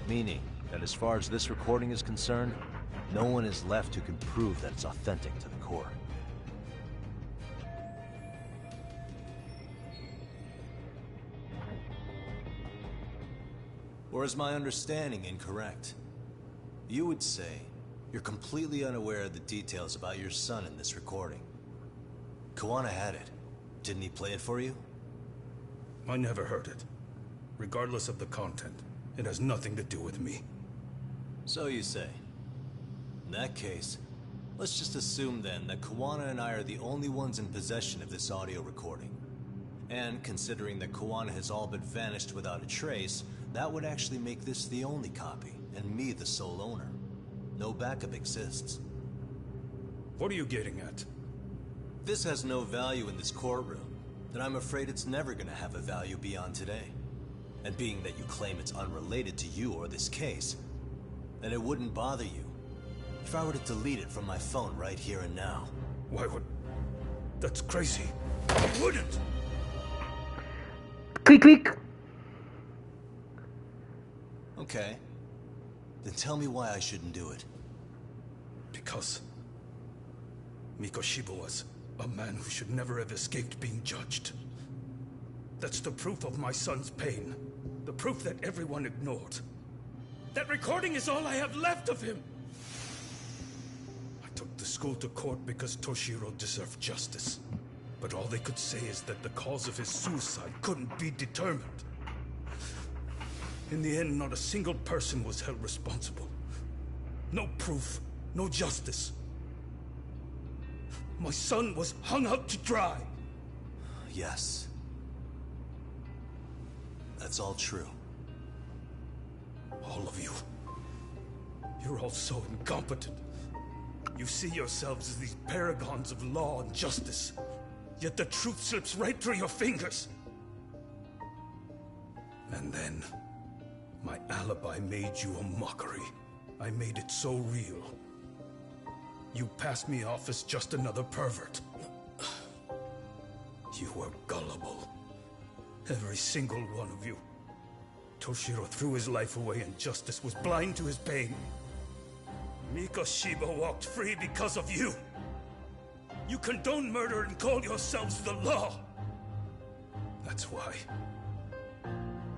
Meaning that as far as this recording is concerned, no one is left who can prove that it's authentic to the core. Or is my understanding incorrect? You would say you're completely unaware of the details about your son in this recording. Kawana had it. Didn't he play it for you? I never heard it. Regardless of the content, it has nothing to do with me. So you say. In that case, let's just assume then that Kawana and I are the only ones in possession of this audio recording. And considering that Kawana has all but vanished without a trace, that would actually make this the only copy, and me the sole owner. No backup exists. What are you getting at? This has no value in this courtroom, then I'm afraid it's never gonna have a value beyond today. And being that you claim it's unrelated to you or this case, then it wouldn't bother you if I were to delete it from my phone right here and now. Why would... That's crazy. I wouldn't! Click, click! Okay. Then tell me why I shouldn't do it. Because Mikoshiba was a man who should never have escaped being judged. That's the proof of my son's pain. The proof that everyone ignored. That recording is all I have left of him! I took the school to court because Toshiro deserved justice. But all they could say is that the cause of his suicide couldn't be determined. In the end, not a single person was held responsible. No proof, no justice. My son was hung out to dry. Yes. That's all true. All of you. You're all so incompetent. You see yourselves as these paragons of law and justice. Yet the truth slips right through your fingers. And then, my alibi made you a mockery. I made it so real. You passed me off as just another pervert. You were gullible. Every single one of you. Toshiro threw his life away and justice was blind to his pain. Mikoshiba walked free because of you. You condone murder and call yourselves the law. That's why.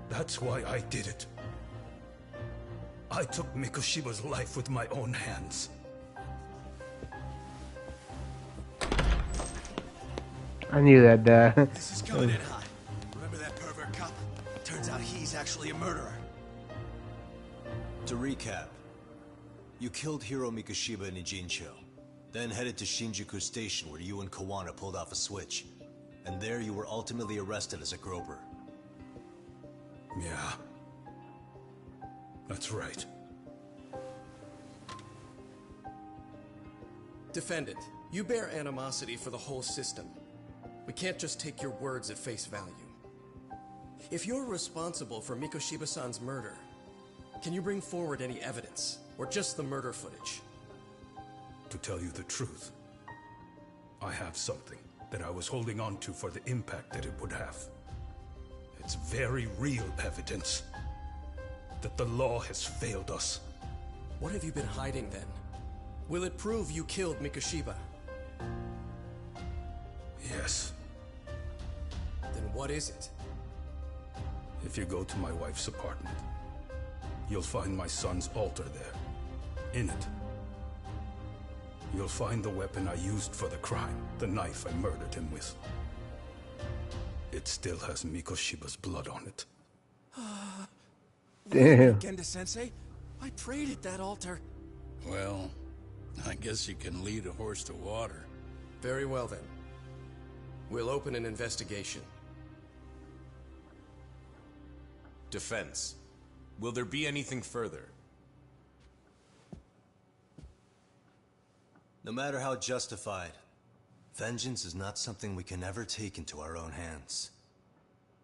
That's why I did it. I took Mikoshiba's life with my own hands. I knew that, This is coming in hot. Remember that pervert cop? Turns out he's actually a murderer. To recap, you killed Hiro Mikoshiba in Ijincho, then headed to Shinjuku Station where you and Kawana pulled off a switch. And there you were ultimately arrested as a groper. Yeah. That's right. Defendant, you bear animosity for the whole system. We can't just take your words at face value. If you're responsible for Mikoshiba-san's murder, can you bring forward any evidence, or just the murder footage? To tell you the truth, I have something. that I was holding on to for the impact that it would have. It's very real evidence that the law has failed us. What have you been hiding then? Will it prove you killed Mikoshiba? Yes. Then what is it? If you go to my wife's apartment, you'll find my son's altar there. In it, you'll find the weapon I used for the crime, the knife I murdered him with. It still has Mikoshiba's blood on it. Damn. Genda-sensei, I prayed at that altar. Well, I guess you can lead a horse to water. Very well then. We'll open an investigation. Defense. Will there be anything further? No matter how justified, vengeance is not something we can ever take into our own hands.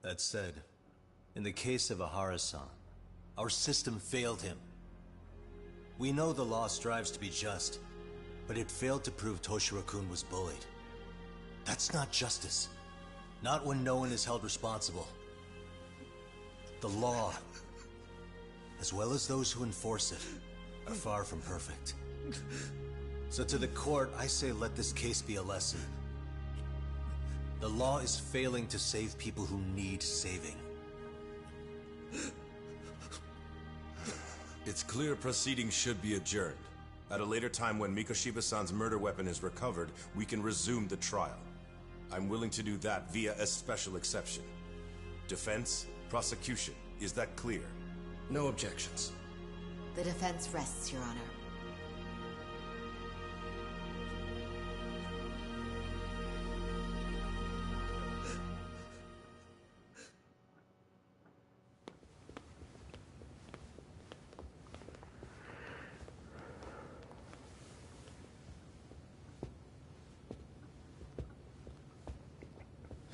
That said, in the case of Ihara-san, our system failed him. We know the law strives to be just, but it failed to prove Toshiro-kun was bullied. That's not justice. Not when no one is held responsible. The law, as well as those who enforce it, are far from perfect. So to the court, I say let this case be a lesson. The law is failing to save people who need saving. It's clear proceedings should be adjourned. At a later time when Mikoshiba-san's murder weapon is recovered, we can resume the trial. I'm willing to do that via a special exception. Defense, prosecution, is that clear? No objections. The defense rests, Your Honor.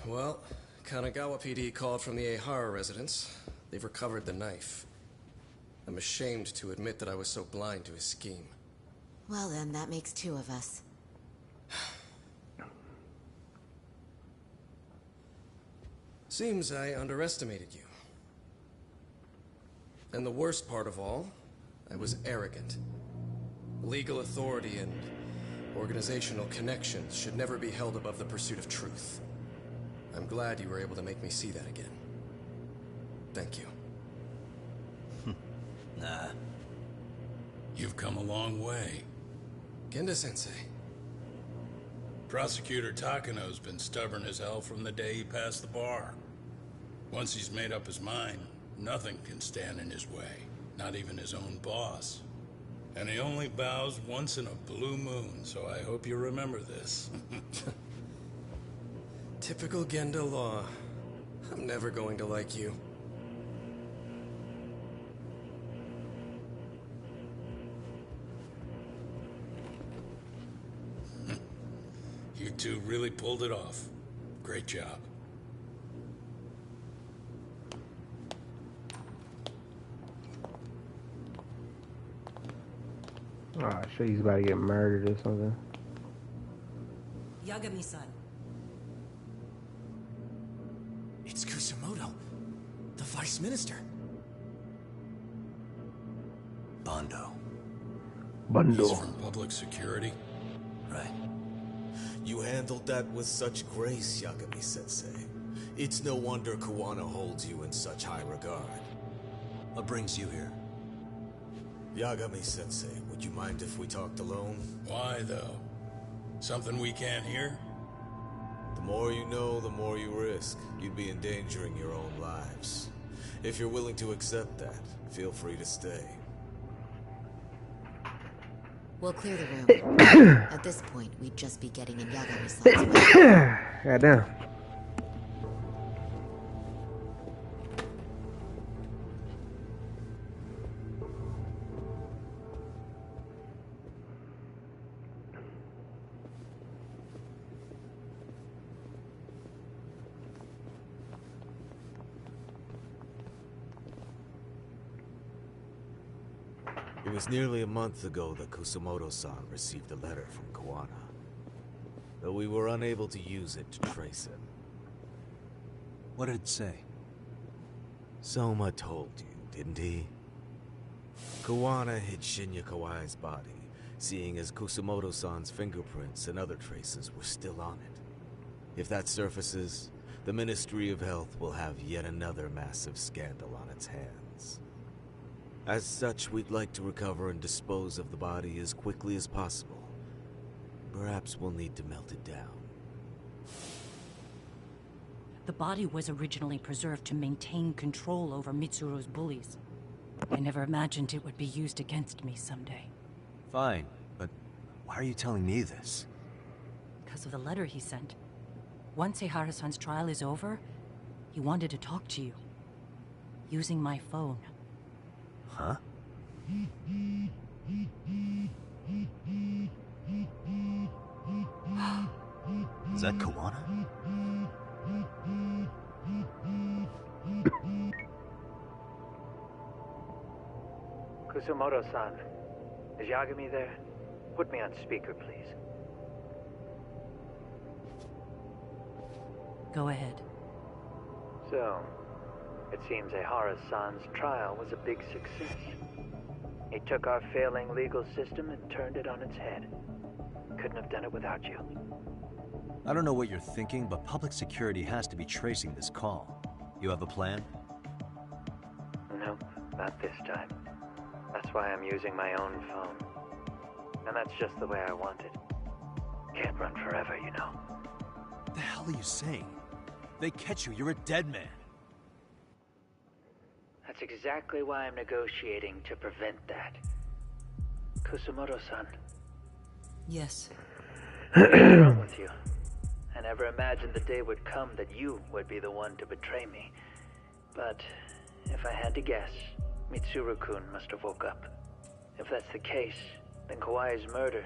Well, Kanagawa PD called from the Ihara residence. They've recovered the knife. I'm ashamed to admit that I was so blind to his scheme. Well then, that makes two of us. Seems I underestimated you. And the worst part of all, I was arrogant. Legal authority and organizational connections should never be held above the pursuit of truth. I'm glad you were able to make me see that again. Thank you. Nah. You've come a long way. Genda-sensei. Prosecutor Takano's been stubborn as hell from the day he passed the bar. Once he's made up his mind, nothing can stand in his way, not even his own boss. And he only bows once in a blue moon, so I hope you remember this. Typical Genda law. I'm never going to like you. You two really pulled it off. Great job. Oh, sure he's about to get murdered or something. Yagami-san. It's Kusumoto, the Vice Minister. Bondo. He's from public security? Right. You handled that with such grace, Yagami-sensei. It's no wonder Kawana holds you in such high regard. What brings you here? Yagami-sensei, would you mind if we talked alone? Why, though? Something we can't hear? The more you know, the more you risk. You'd be endangering your own lives. If you're willing to accept that, feel free to stay. We'll clear the room. At this point, we'd just be getting in Yagami-san's way. Goddamn. It was nearly a month ago that Kusumoto-san received a letter from Kawana. though we were unable to use it to trace him. What did it say? Soma told you, didn't he? Kawana hid Shinya Kawai's body, seeing as Kusumoto-san's fingerprints and other traces were still on it. If that surfaces, the Ministry of Health will have yet another massive scandal on its hands. As such, we'd like to recover and dispose of the body as quickly as possible. Perhaps we'll need to melt it down. The body was originally preserved to maintain control over Mitsuru's bullies. I never imagined it would be used against me someday. Fine, but why are you telling me this? Because of the letter he sent. Once Ehara-san's trial is over, he wanted to talk to you. Using my phone. Huh? Is that Kawana? Kusumoto-san, is Yagami there? Put me on speaker, please. Go ahead. So, it seems Ehara-san's trial was a big success. He took our failing legal system and turned it on its head. Couldn't have done it without you. I don't know what you're thinking, but public security has to be tracing this call. You have a plan? Nope, not this time. That's why I'm using my own phone. And that's just the way I want it. Can't run forever, you know. What the hell are you saying? They catch you, you're a dead man. That's exactly why I'm negotiating to prevent that. Kusumoto-san. Yes. What's wrong with you? I never imagined the day would come that you would be the one to betray me. But if I had to guess, Mitsuru-kun must have woke up. If that's the case, then Kawai's murder,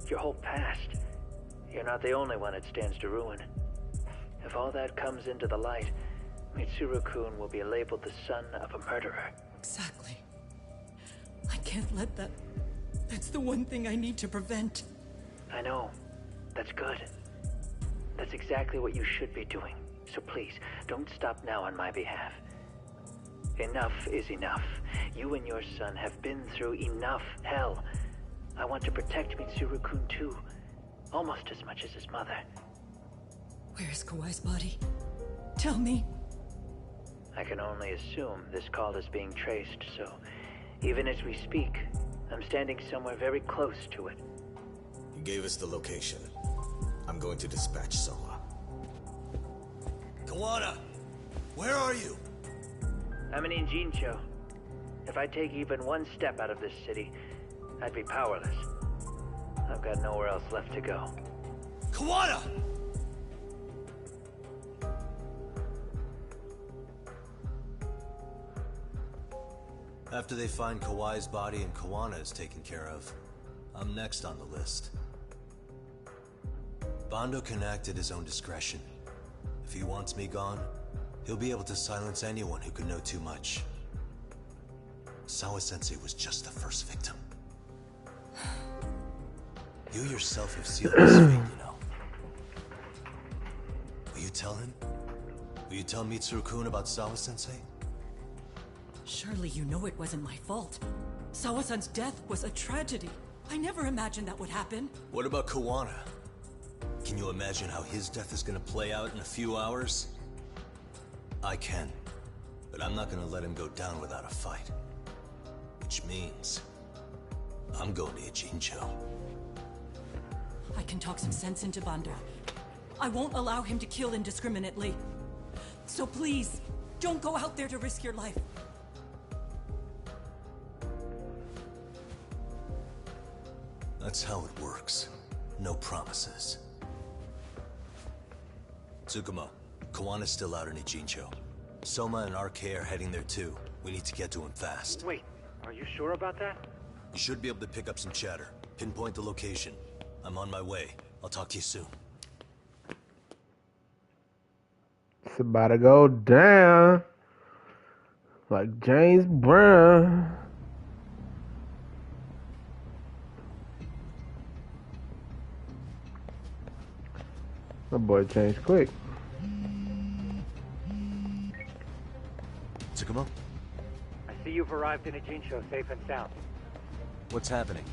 your whole past, you're not the only one it stands to ruin. If all that comes into the light, Mitsuru-kun will be labeled the son of a murderer. Exactly. I can't let that... That's the one thing I need to prevent. I know. That's good. That's exactly what you should be doing. So please, don't stop now on my behalf. Enough is enough. You and your son have been through enough hell. I want to protect Mitsuru-kun too. Almost as much as his mother. Where is Kawai's body? Tell me. I can only assume this call is being traced, so even as we speak, I'm standing somewhere very close to it. You gave us the location. I'm going to dispatch Soma. Kawana! Where are you? I'm in Injincho. If I take even one step out of this city, I'd be powerless. I've got nowhere else left to go. Kawana! After they find Kawai's body and Kawana is taken care of, I'm next on the list. Bando can act at his own discretion. If he wants me gone, he'll be able to silence anyone who could know too much. Sawa-sensei was just the first victim. You yourself have sealed his fate, you know. Will you tell him? Will you tell Mitsuru-kun about Sawa-sensei? Surely you know it wasn't my fault. Sawa-san's death was a tragedy. I never imagined that would happen. What about Kawana? Can you imagine how his death is gonna play out in a few hours? I can, but I'm not gonna let him go down without a fight. Which means, I'm going to Ijincho. I can talk some sense into Bando. I won't allow him to kill indiscriminately. So please, don't go out there to risk your life. That's how it works. No promises. Tsukumo, Kawana's still out in Ijincho. Soma and RK are heading there too. We need to get to him fast. Wait, are you sure about that? You should be able to pick up some chatter. Pinpoint the location. I'm on my way. I'll talk to you soon. It's about to go down. Like James Brown. That boy changed quick. Tsukumo? I see you've arrived in Ajinsho safe and sound. What's happening?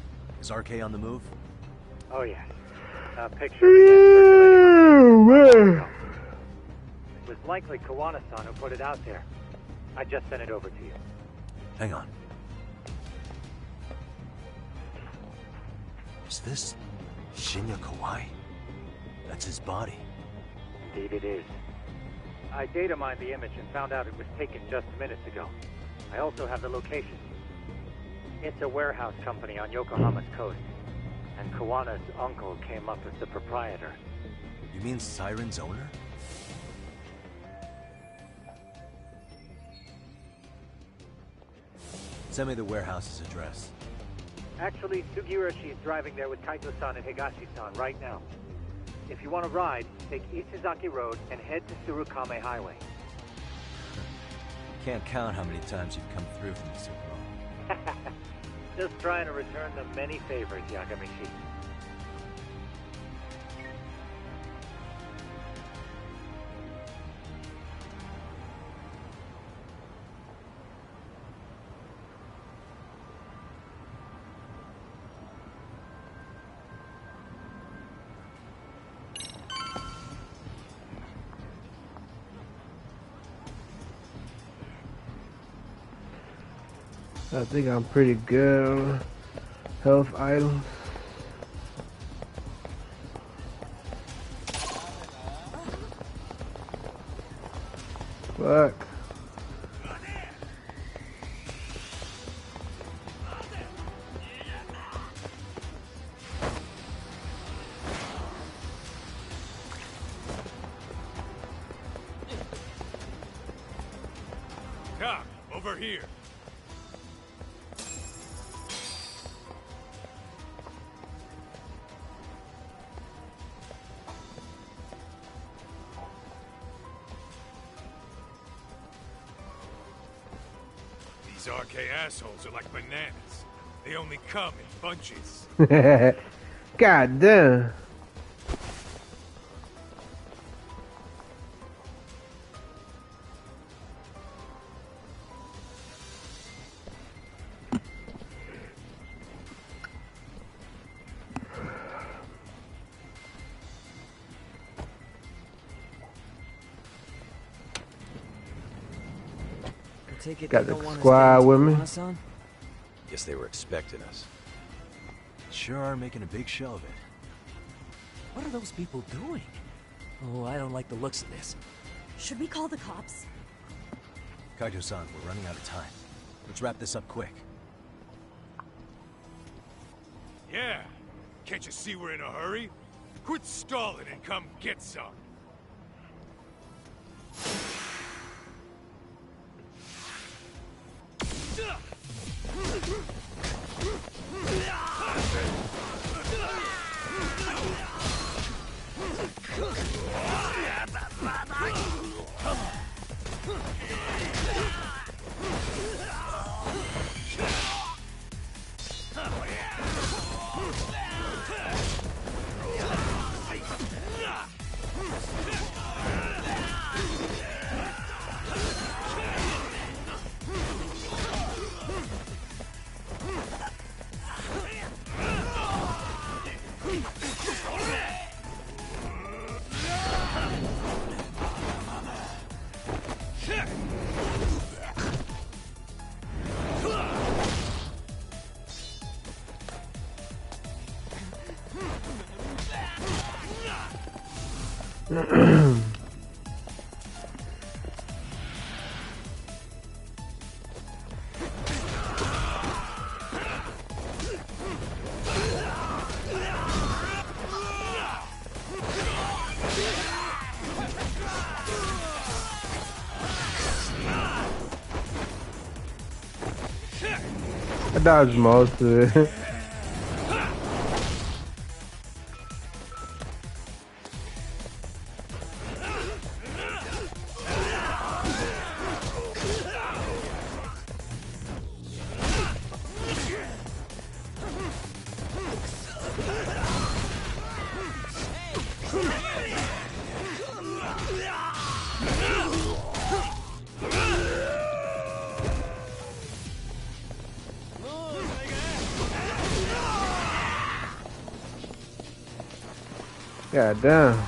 Is RK on the move? Oh yes. A picture began circulating on It was likely Kawana-san who put it out there. I just sent it over to you. Hang on. Is this Shinya Kawai? That's his body. Indeed it is. I data mined the image and found out it was taken just minutes ago. I also have the location. It's a warehouse company on Yokohama's coast, and Kawana's uncle came up as the proprietor. You mean Siren's owner? Send me the warehouse's address. Actually, Sugiurashi is driving there with Kaito-san and Higashi-san right now. If you want to ride, take Isizaki Road and head to Tsurukame Highway. Can't count how many times you've come through for me, Tsukumo. Just trying to return the many favors, Yagamishi. I think I'm pretty good on health items. Fuck. Cop, over here. These RK assholes are like bananas. They only come in bunches. God damn. Got the squad with me. Guess they were expecting us. Sure are making a big show of it. What are those people doing? Oh, I don't like the looks of this. Should we call the cops? Kaito-san, we're running out of time. Let's wrap this up quick. Yeah. Can't you see we're in a hurry? Quit stalling and come get some. I dodged most of it. God damn.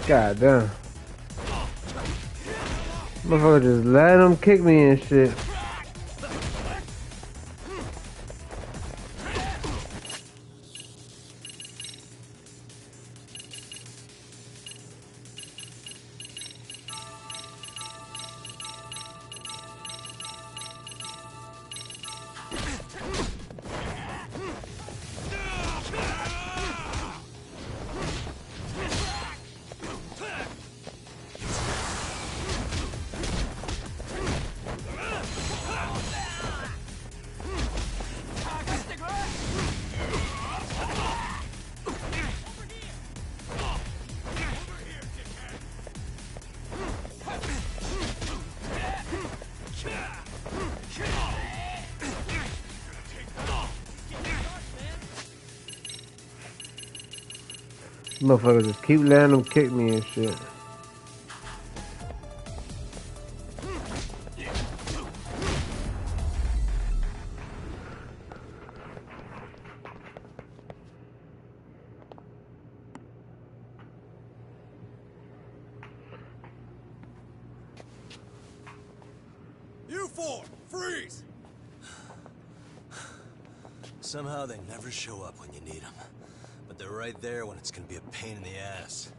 God damn. Motherfucker just let him kick me and shit. Motherfuckers just keep letting them kick me and shit. You four, freeze! Somehow they never show up when you need them. But they're right there when it's gonna be a pain in the ass.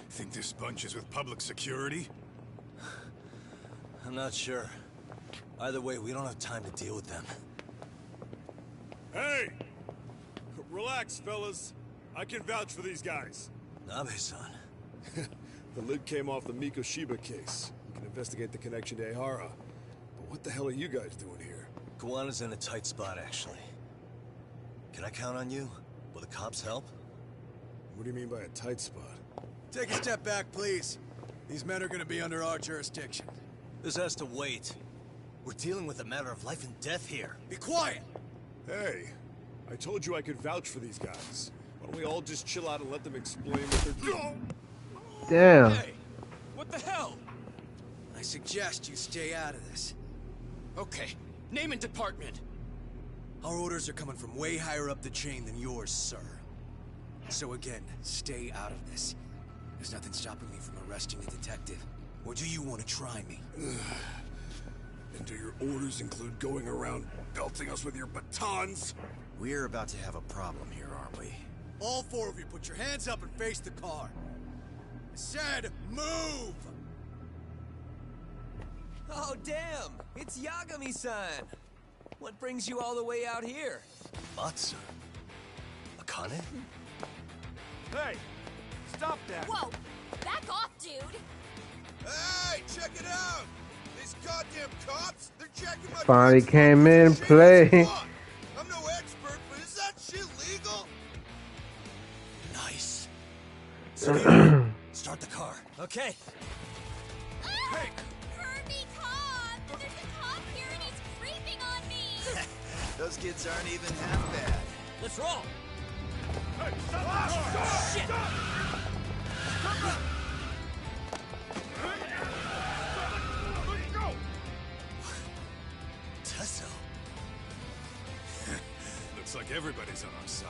Think this bunch is with public security? I'm not sure. Either way, we don't have time to deal with them. Hey! Relax, fellas. I can vouch for these guys. Nabe-san. The lid came off the Mikoshiba case. We can investigate the connection to Ehara. But what the hell are you guys doing here? Kawana's in a tight spot, actually. Can I count on you? Will the cops help? What do you mean by a tight spot? Take a step back, please. These men are gonna be under our jurisdiction. This has to wait. We're dealing with a matter of life and death here. Be quiet! Hey, I told you I could vouch for these guys. Why don't we all just chill out and let them explain what they're doing? Damn. Hey, what the hell? I suggest you stay out of this. Okay, name and department. Our orders are coming from way higher up the chain than yours, sir. So again, stay out of this. There's nothing stopping me from arresting a detective. Or do you want to try me? And do your orders include going around belting us with your batons? We're about to have a problem here, aren't we? All four of you, put your hands up and face the car. I said, move! Oh, damn! It's Yagami-san! What brings you all the way out here? Matsu? Akane? Hey! Stop that! Whoa! Back off, dude! Hey, check it out! These goddamn cops, they're checking my... Finally came in and played. I'm no expert, but is that shit legal? Nice. Start the car. Okay. Hey! Kirby, cop! There's a cop here and he's creeping on me! Those kids aren't even half bad. Let's roll! Hey, stop the car! Shit! Let's go! Tesso. Looks like everybody's on our side.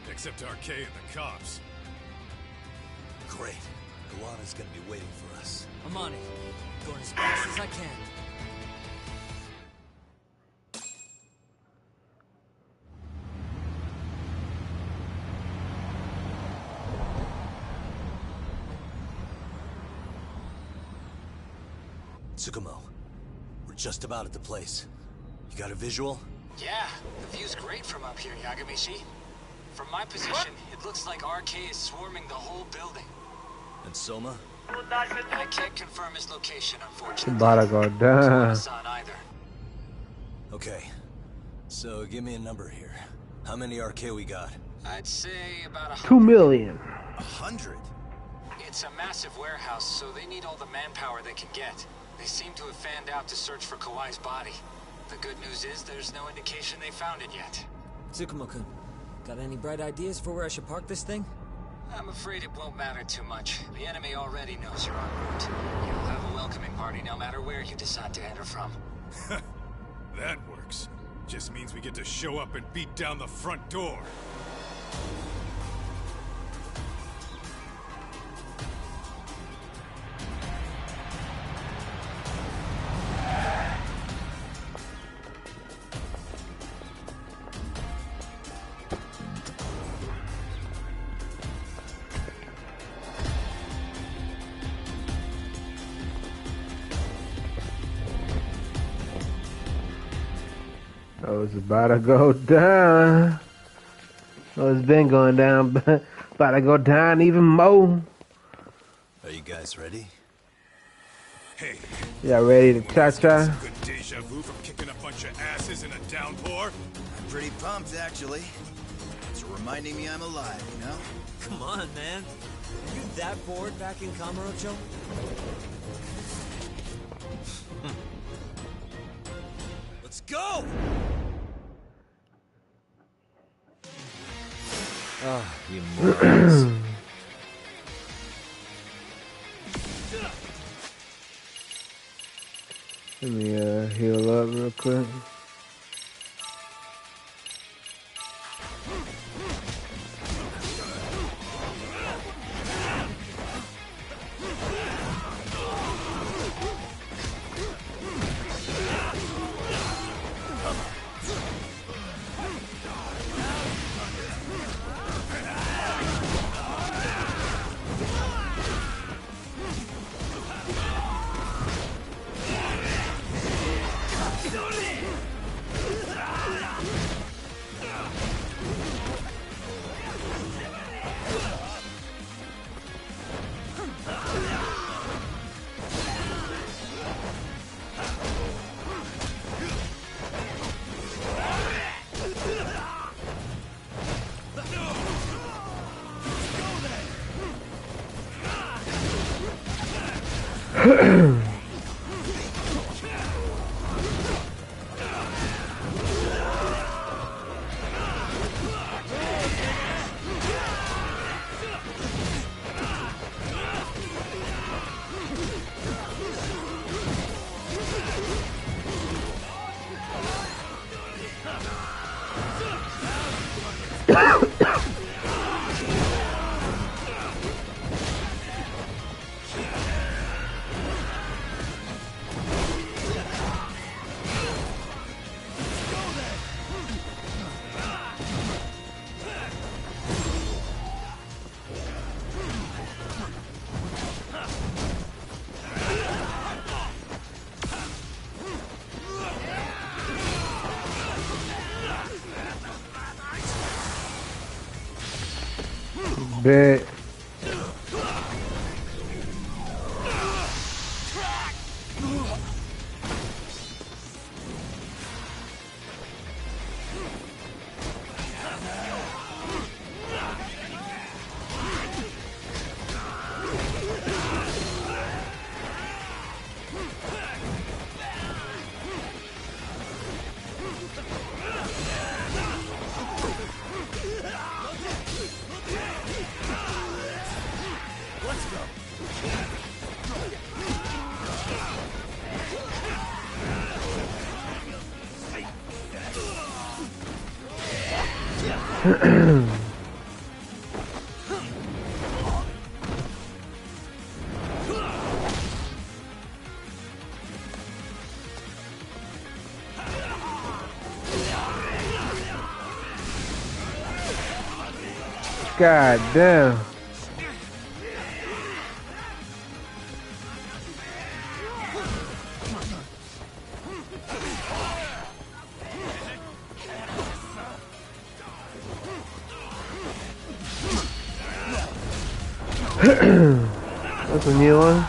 Except RK and the cops. Great. Guana's gonna be waiting for us. I'm on it. Going as fast as I can. Tsukumo, we're just about at the place. You got a visual? Yeah, the view's great from up here, Yagamishi. From my position, it looks like RK is swarming the whole building. And Soma? I can't confirm his location, unfortunately. About to go down. Either. Okay, so give me a number here. How many RK we got? I'd say about 100. 2 million. 100? It's a massive warehouse, so they need all the manpower they can get. They seem to have fanned out to search for Kawai's body. The good news is there's no indication they found it yet. Tsukumo-kun, got any bright ideas for where I should park this thing? I'm afraid it won't matter too much. The enemy already knows you're en route. You'll have a welcoming party no matter where you decide to enter from. That works. Just means we get to show up and beat down the front door. Oh, it's about to go down. Oh, it's been going down, but about to go down even more. Are you guys ready? Hey. Y'all ready to cha-cha? Good deja vu from kicking a bunch of asses in a downpour? I'm pretty pumped, actually. It's reminding me I'm alive, you know? Come on, man. Are you that bored back in Kamurocho? Let's go! Ah, you morons. Let me heal up real quick. Bet. God damn. That's a new one.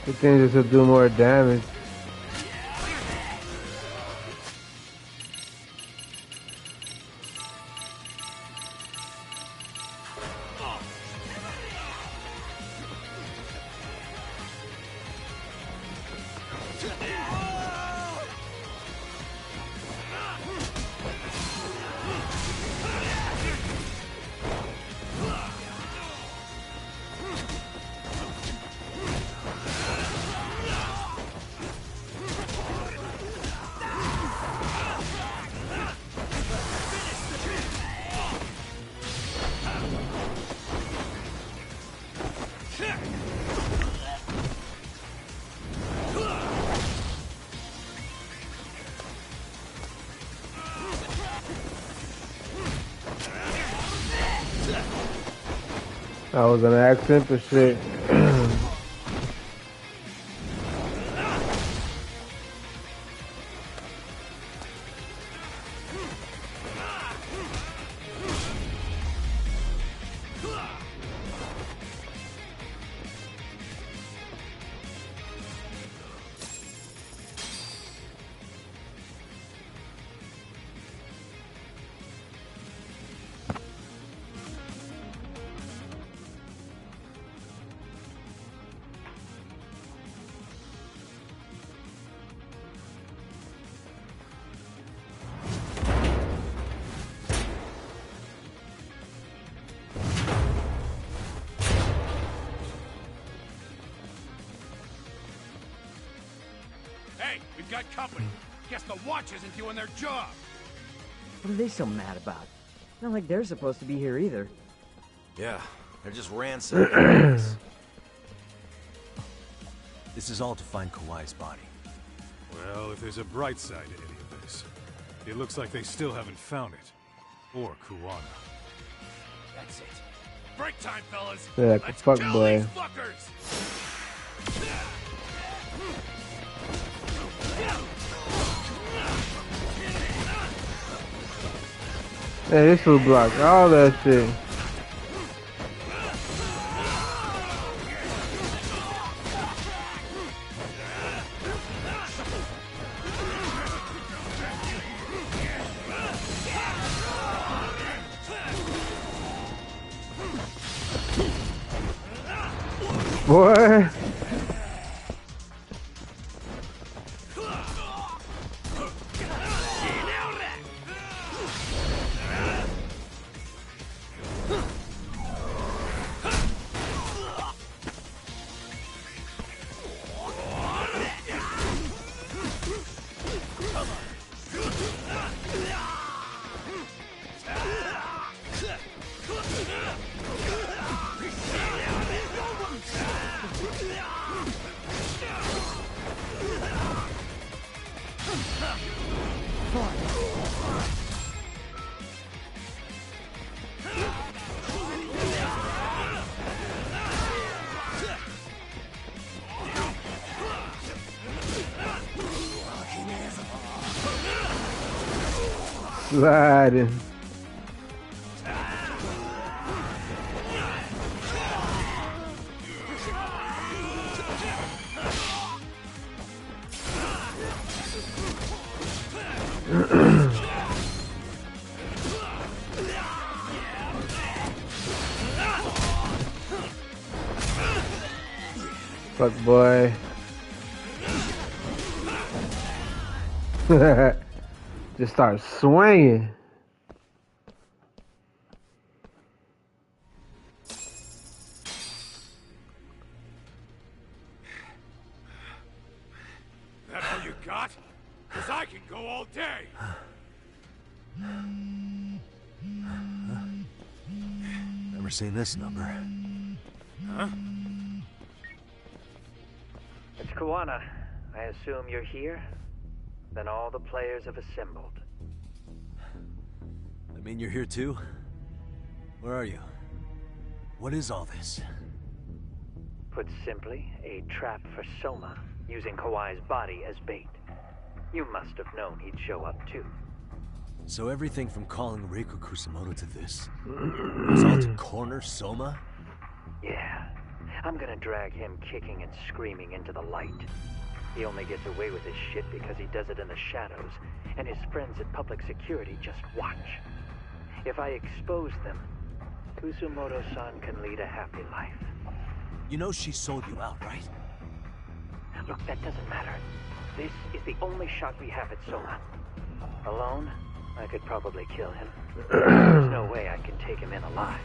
I think this will do more damage. That was an accident for shit. Hey, we've got company. Guess the watch isn't doing their job. What are they so mad about? Not like they're supposed to be here either. Yeah, they're just ransacking. This is all to find Kawai's body. Well, if there's a bright side to any of this, it looks like they still haven't found it. Or Kuwana. That's it. Break time, fellas! Yeah, Let's fuck kill boy. these fuckers! Yeah, this will block all that shit. Boy. Sliding. Fuck boy. Just start swinging. That all you got? 'Cause I can go all day. Never seen this number. Huh? It's Kawana. I assume you're here? Then all the players have assembled. I mean, you're here too? Where are you? What is all this? Put simply, a trap for Soma, using Kawai's body as bait. You must have known he'd show up too. So everything from calling Reiko Kusumoto to this was all to corner Soma? Yeah. I'm gonna drag him kicking and screaming into the light. He only gets away with his shit because he does it in the shadows, and his friends at public security just watch. If I expose them, Kusumoto-san can lead a happy life. You know she sold you out, right? Look, that doesn't matter. This is the only shot we have at Soma. Alone, I could probably kill him. There's no way I can take him in alive.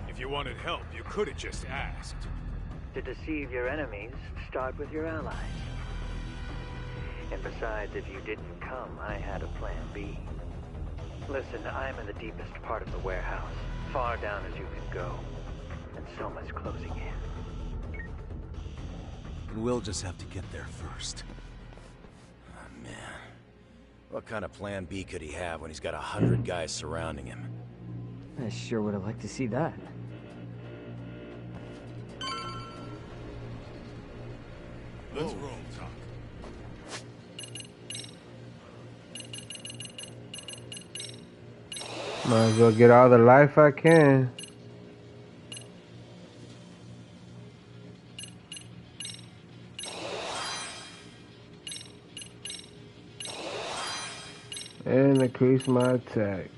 If you wanted help, you could have just asked. To deceive your enemies, start with your allies. And besides, if you didn't come, I had a plan B. Listen, I'm in the deepest part of the warehouse, far down as you can go. And Soma's closing in. And we'll just have to get there first. Oh, man. What kind of plan B could he have when he's got 100 guys surrounding him? I sure would have liked to see that. Let's roll, Talk. Might as well get all the life I can. And increase my attack.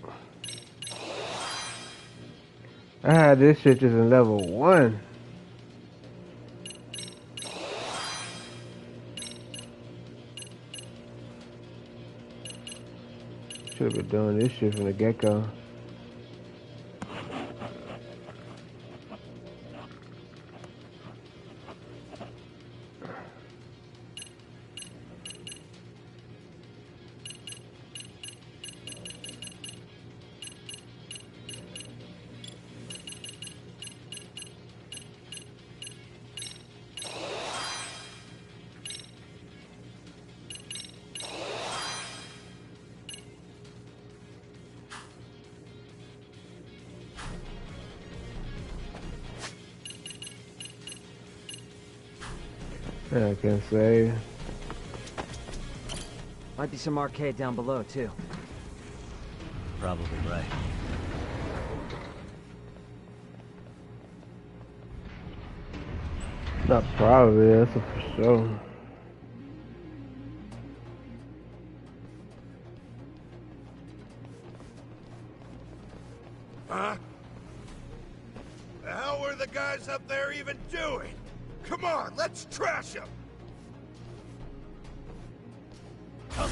I had this shit just in level 1. Should have been doing this shit from the get-go. I can say. Might be some arcade down below, too. probably right. Not probably, that's a for sure. Huh? The hell were the guys up there even doing? Come on, let's trash them! Come on.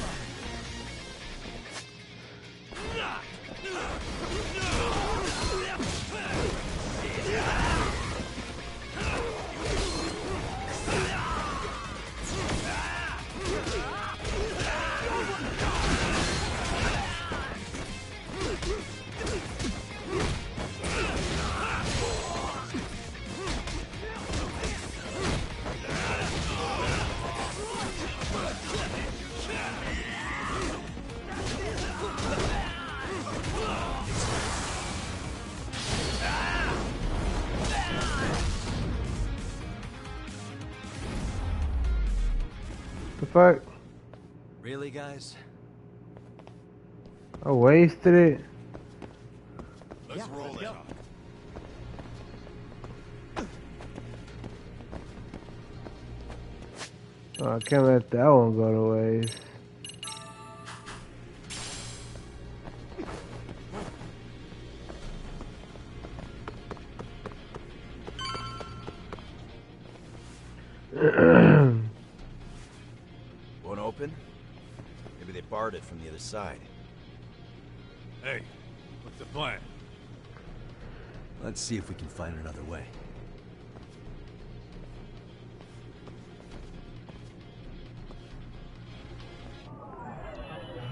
The fuck? Really, guys? I wasted it. Let's roll it. Oh, I can't let that one go to waste. Won't open? Maybe they barred it from the other side. Hey, what's the plan? Let's see if we can find another way.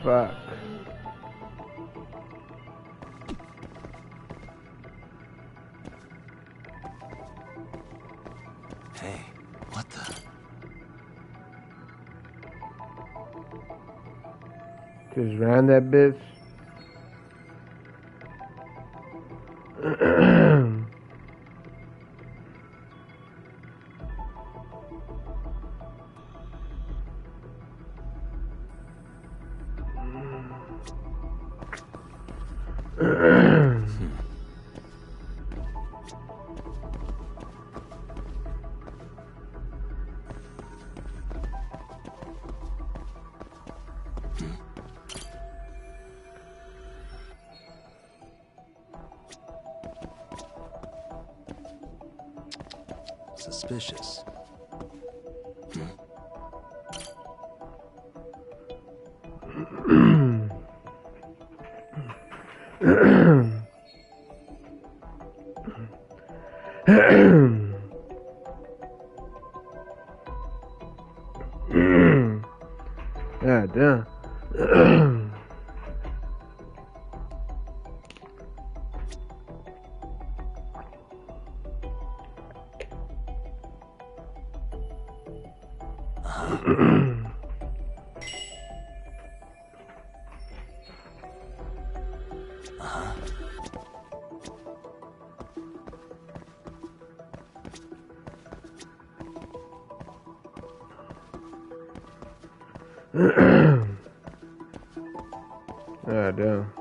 Fuck. Hey, what the? Just ran that bitch. Suspicious. God damn. God damn.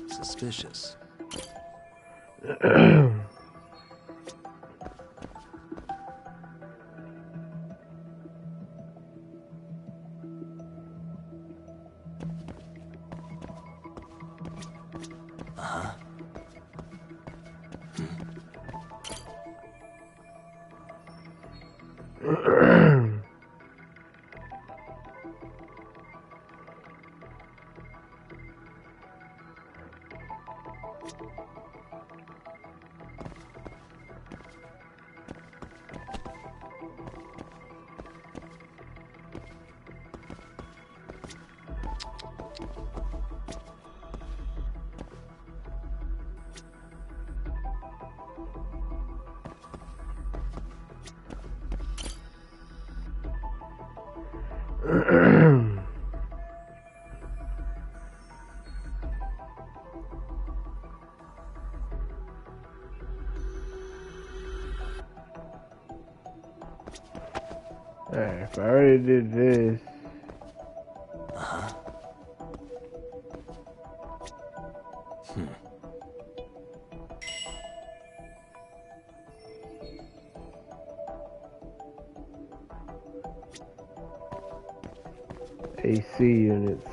Suspicious. Alright, if I already did this. AC units.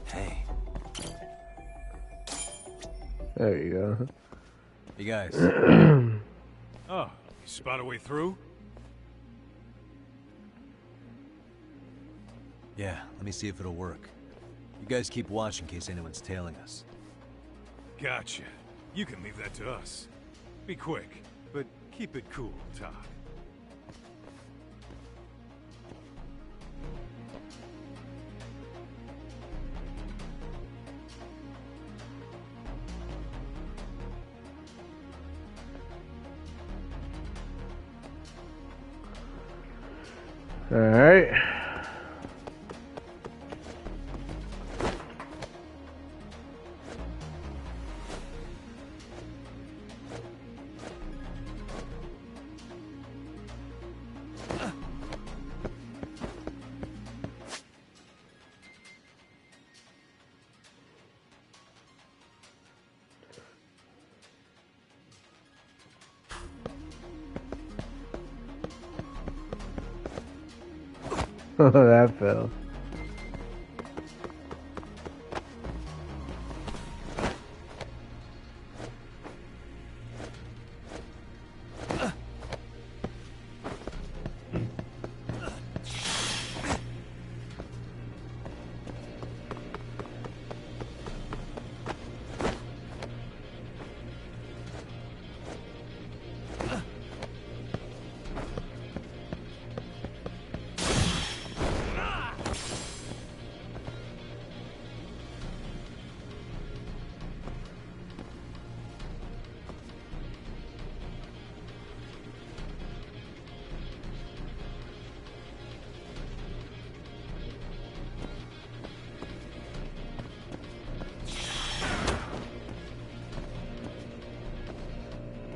Hey. There you go. You guys. Oh, you spot a way through? Yeah, let me see if it'll work. You guys keep watch in case anyone's tailing us. Gotcha. You can leave that to us. Be quick, but keep it cool, Todd. All right. That fell.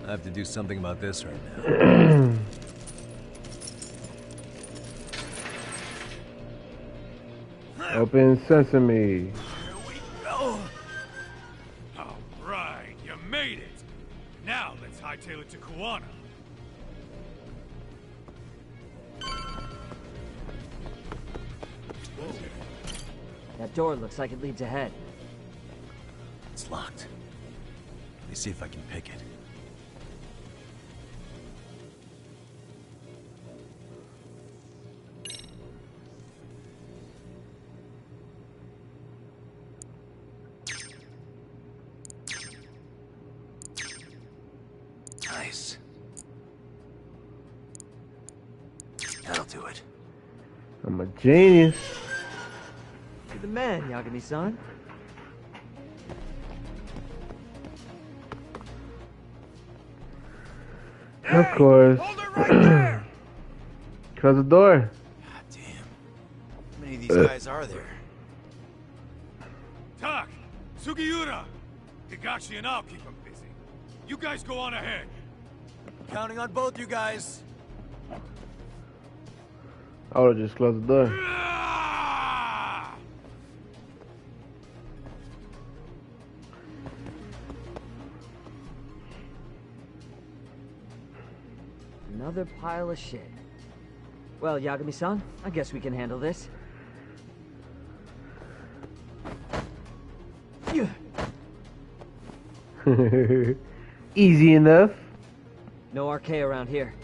I have to do something about this right now. Open sesame. All right, you made it. Now let's hightail it to Kuwana. That door looks like it leads ahead. It's locked. Let me see if I can pick it. Nice. That'll do it. I'm a genius. You're the man, Yagami-san. Of course. Close the door. How many of these guys are there? Tak! Sugiura! Higashi and I'll keep them busy. You guys go on ahead. Counting on both you guys. I would've just closed the door. Another pile of shit. Well, Yagami-san, I guess we can handle this. Easy enough. No RK around here.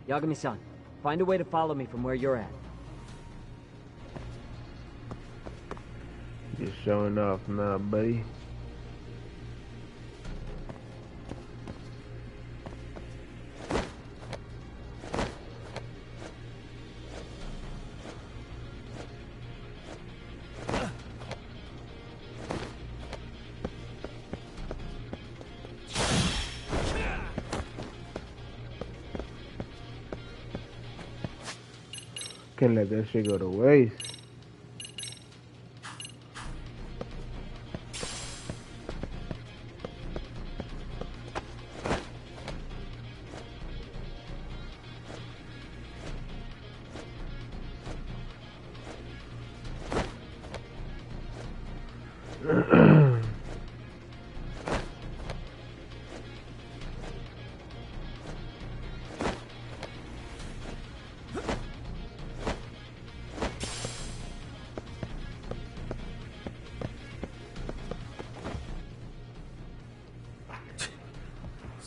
Yagami-san, find a way to follow me from where you're at. Just showing off now, buddy. Can't let that shit go to waste.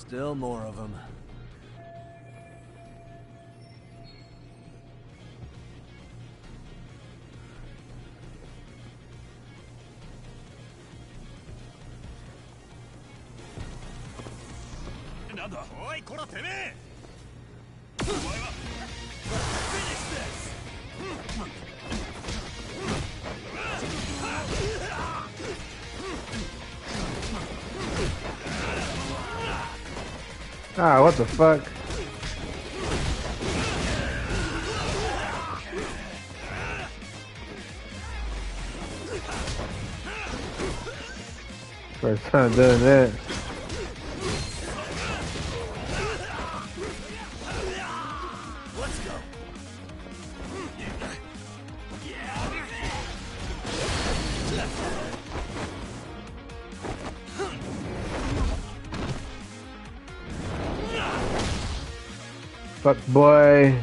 Still more of them. Ah, what the fuck? First time doing that. Let's go. Fuck boy.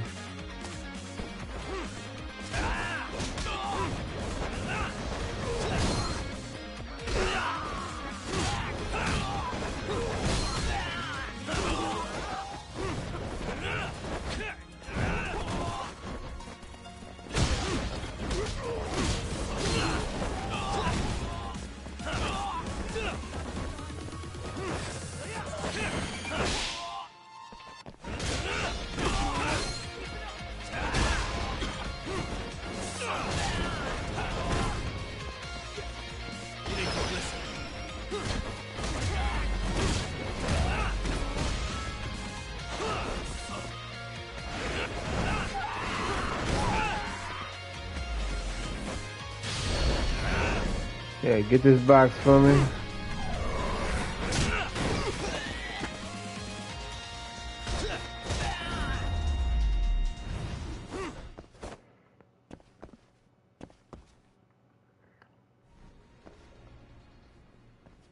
Yeah, get this box for me.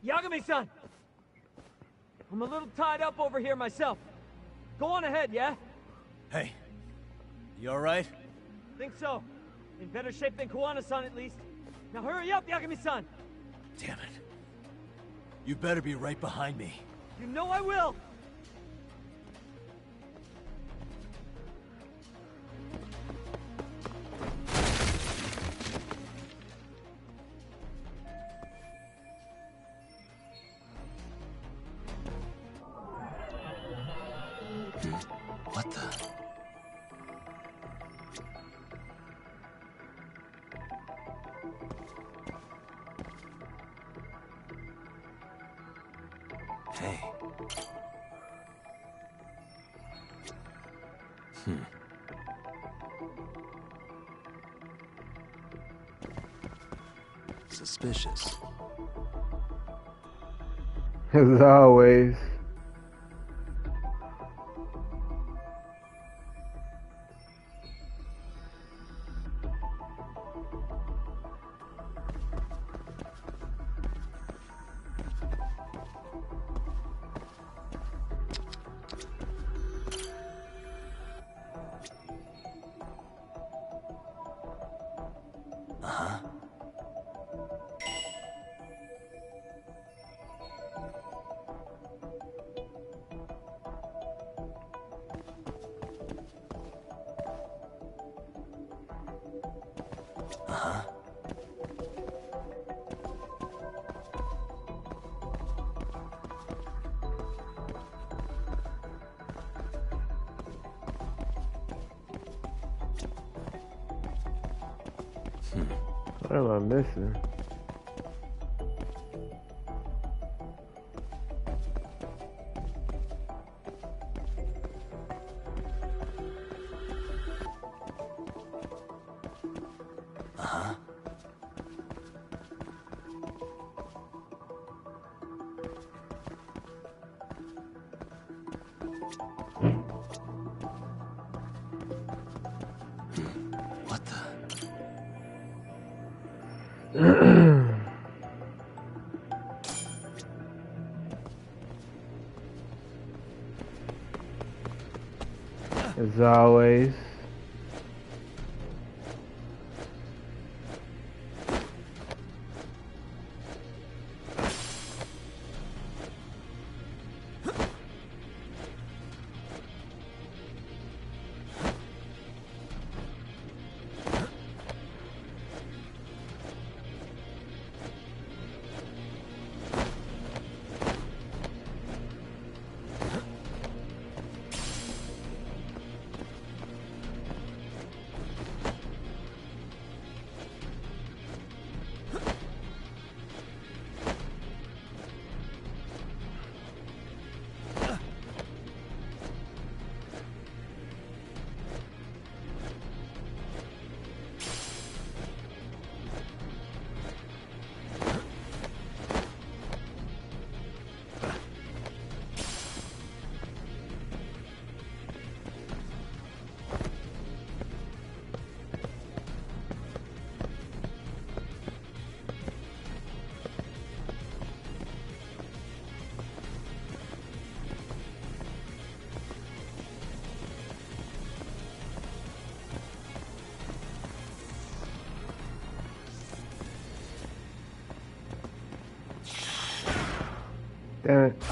Yagami-san! I'm a little tied up over here myself. Go on ahead, yeah? Hey, you alright? Think so. In better shape than Kuwana-san at least. Now hurry up, Yagami-san! Damn it. You better be right behind me. You know I will! What the? Hey. Suspicious. As always. What am I missing? What the? As always. Damn it.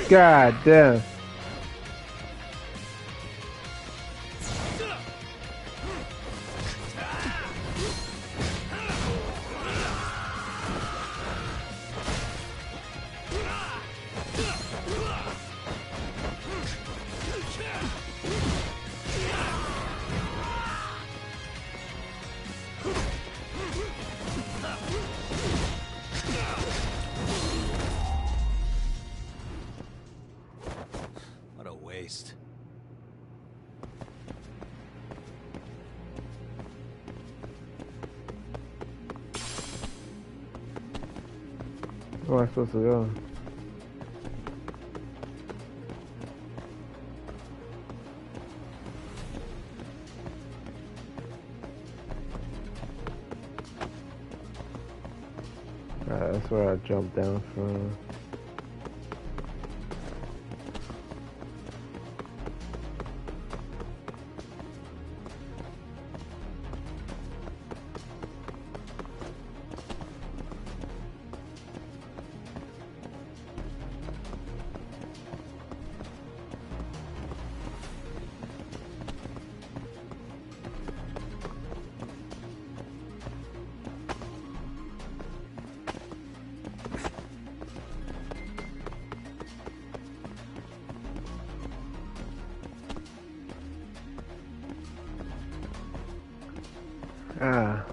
God damn. What a waste. Where am I supposed to go? Alright, that's where I jumped down from. Ah.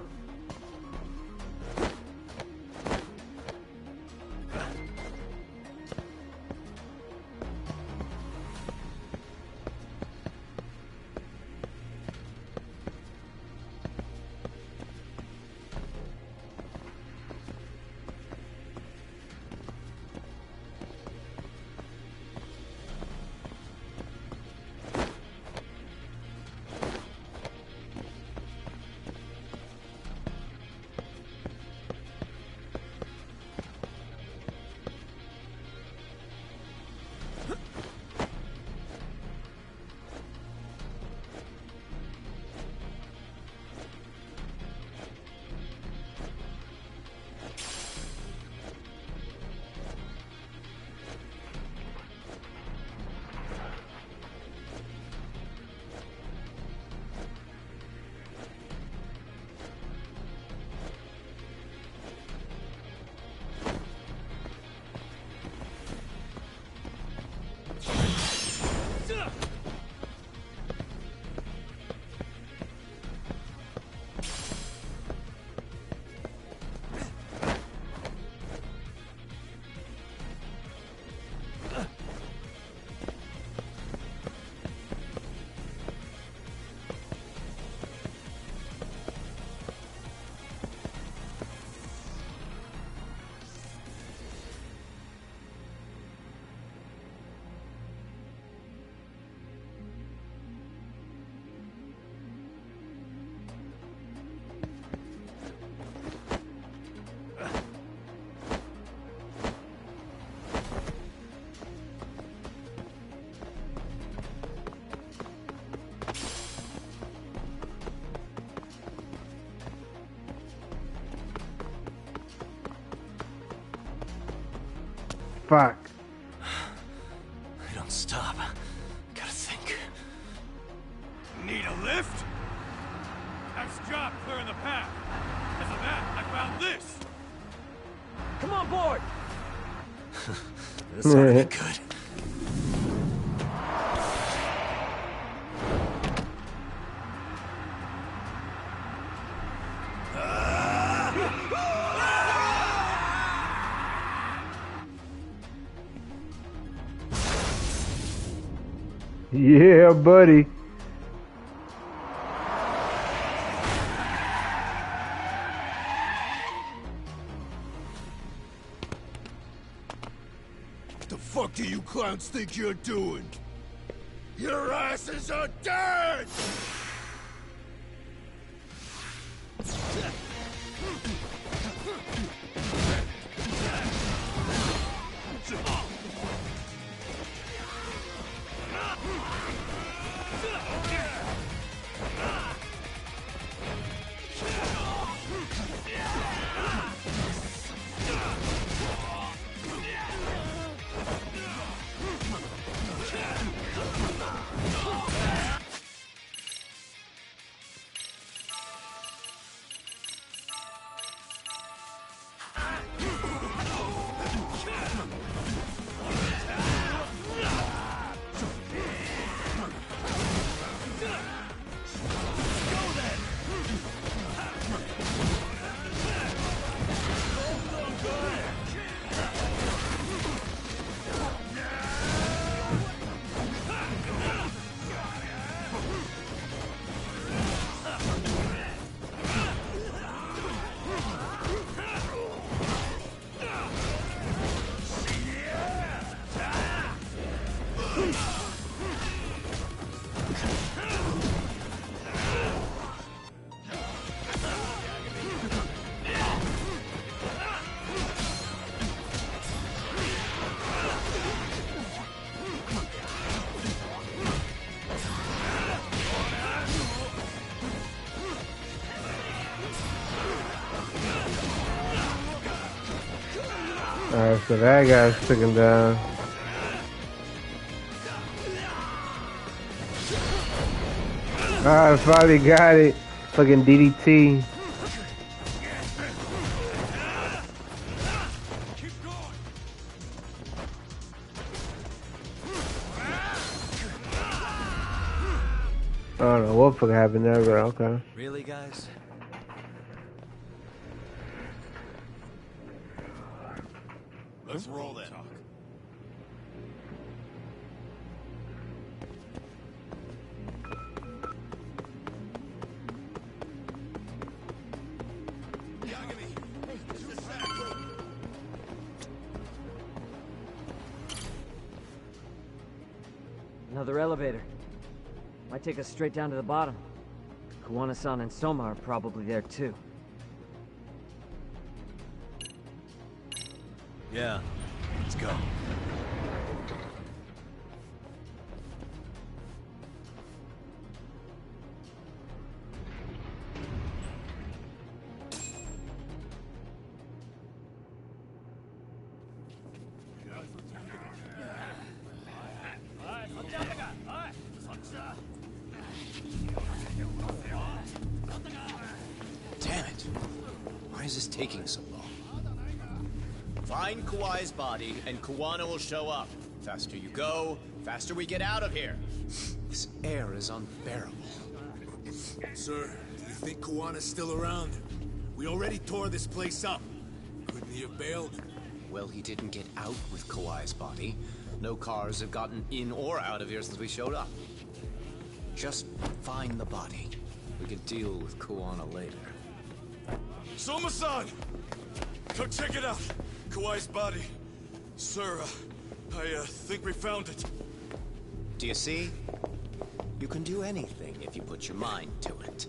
Fuck. I don't stop. Gotta think. Need a lift? Nice job clearing the path. As of that, I found this. Come on board. This ought to be good. Yeah, buddy. What the fuck do you clowns think you're doing? Your asses are dead! Alright, so that guy's taken down. I finally got it. Fucking DDT. I don't know what fuck happened there, but okay. Really, guys? Let's roll then. Another elevator. Might take us straight down to the bottom. Kuwana-san and Soma are probably there too. Yeah, let's go. Damn it. Why is this taking so long? Find Kawai's body, and Kuwana will show up. Faster you go, faster we get out of here. This air is unbearable. Sir, do you think Kawana's still around? We already tore this place up. Couldn't he have bailed? Well, he didn't get out with Kawai's body. No cars have gotten in or out of here since we showed up. Just find the body. We can deal with Kuwana later. Soma-san! Come check it out. Kawai's body. Sir, I think we found it. Do you see? You can do anything if you put your mind to it.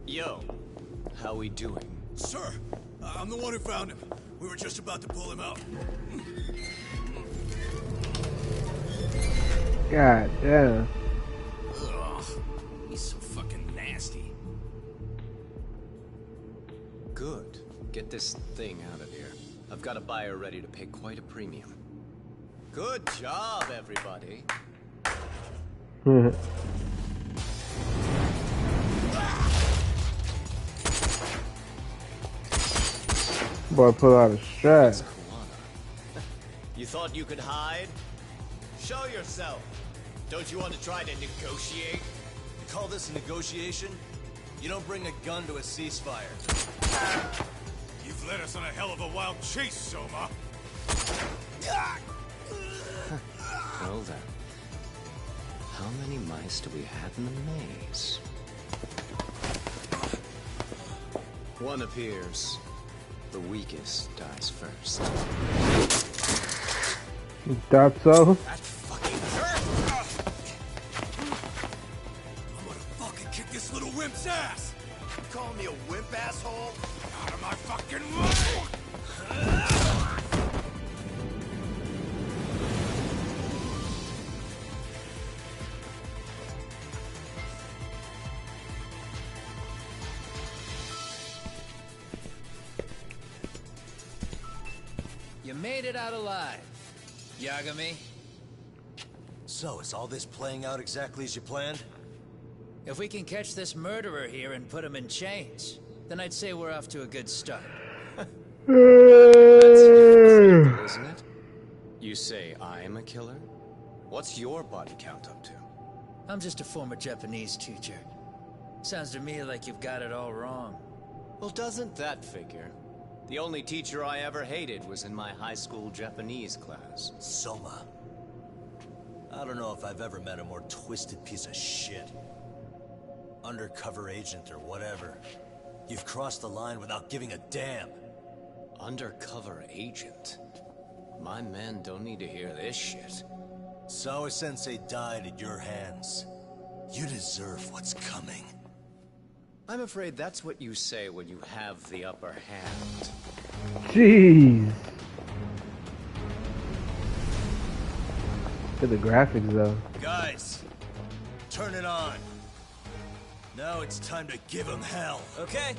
Yo, how we doing? Sir, I'm the one who found him. We were just about to pull him out. God damn. Ugh, he's so fucking nasty. Get this thing out of here. I've got a buyer ready to pay quite a premium. Good job, everybody. Boy, pull out a strap. You thought you could hide? Show yourself. Don't you want to try to negotiate? You call this a negotiation? You don't bring a gun to a ceasefire. You've led us on a hell of a wild chase, Soma. Well then. How many mice do we have in the maze? One appears. The weakest dies first. You thought so? That fucking hurt! I'm gonna fucking kick this little wimp's ass! You calling me a wimp, asshole? Out of my fucking way! You made it out alive, Yagami. So, is all this playing out exactly as you planned? If we can catch this murderer here and put him in chains, then I'd say we're off to a good start. That's hypocritical, isn't it? You say I'm a killer? What's your body count up to? I'm just a former Japanese teacher. Sounds to me like you've got it all wrong. Well, doesn't that figure? The only teacher I ever hated was in my high school Japanese class. Soma. I don't know if I've ever met a more twisted piece of shit. Undercover agent or whatever. You've crossed the line without giving a damn. Undercover agent? My men don't need to hear this shit. Sawa-sensei died at your hands. You deserve what's coming. I'm afraid that's what you say when you have the upper hand. Jeez. Look at the graphics though. Guys, turn it on. Now it's time to give them hell. Okay?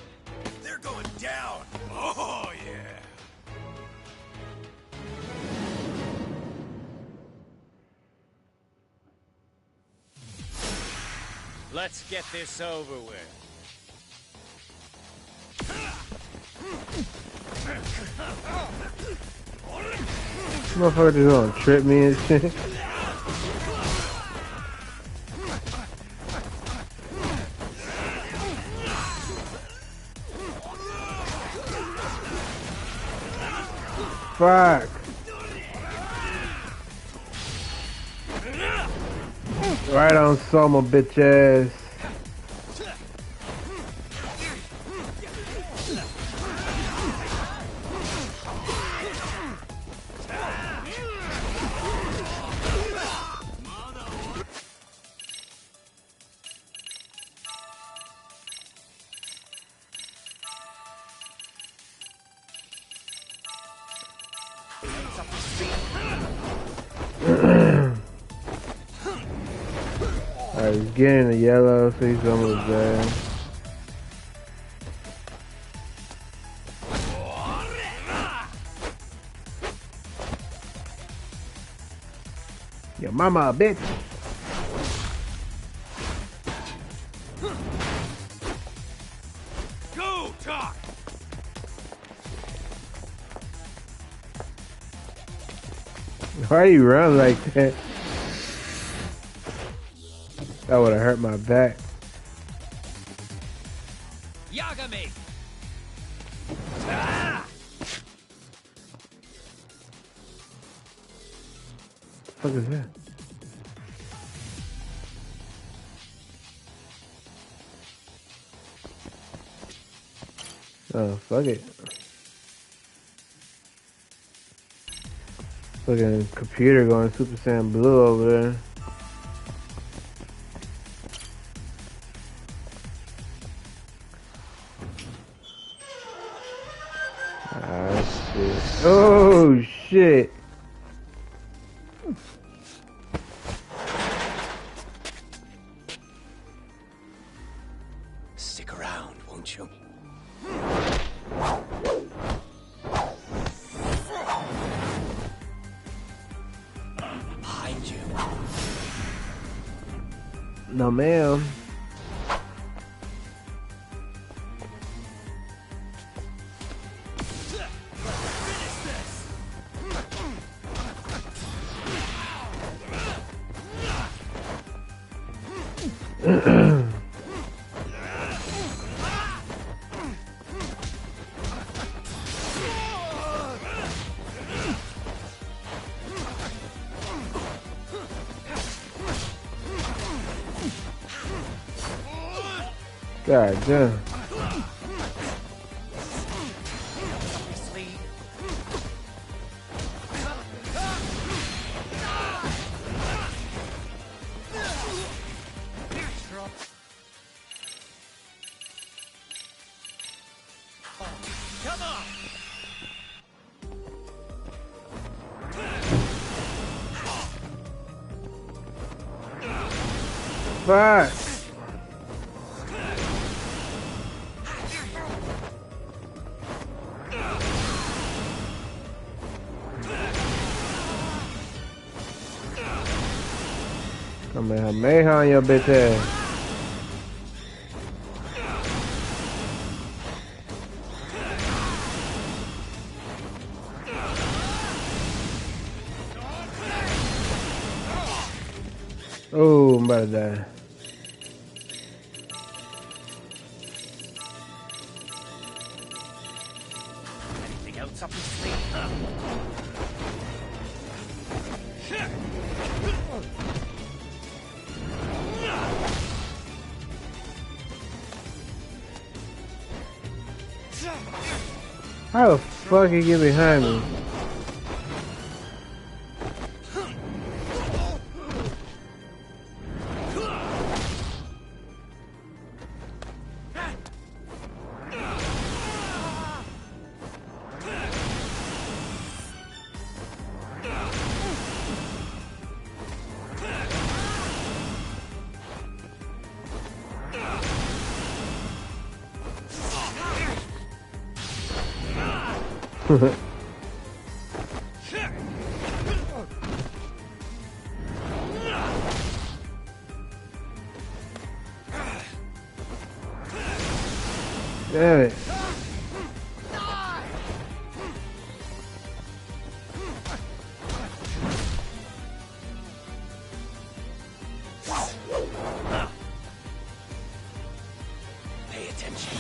They're going down. Oh, yeah. Let's get this over with. Motherfucker just gonna trip me and shit. Fuck. Right on Soma, bitch ass. Alright, he's getting the yellow, so he's almost there. Your mama a bitch. Go, Doc! Why you run like that? That would have hurt my back. Yagami! Ah! What the fuck is that? Oh, fuck it. Fucking computer going Super Saiyan Blue over there. Ah, shit. Oh, shit. Stick around, won't you? No, ma'am. God damn. Come on! Fuck. Kamehameha on your bitch ass. Oh, I'm about to die. Anything else up your sleeve? How the fuck you get behind me? Damn it. Pay attention.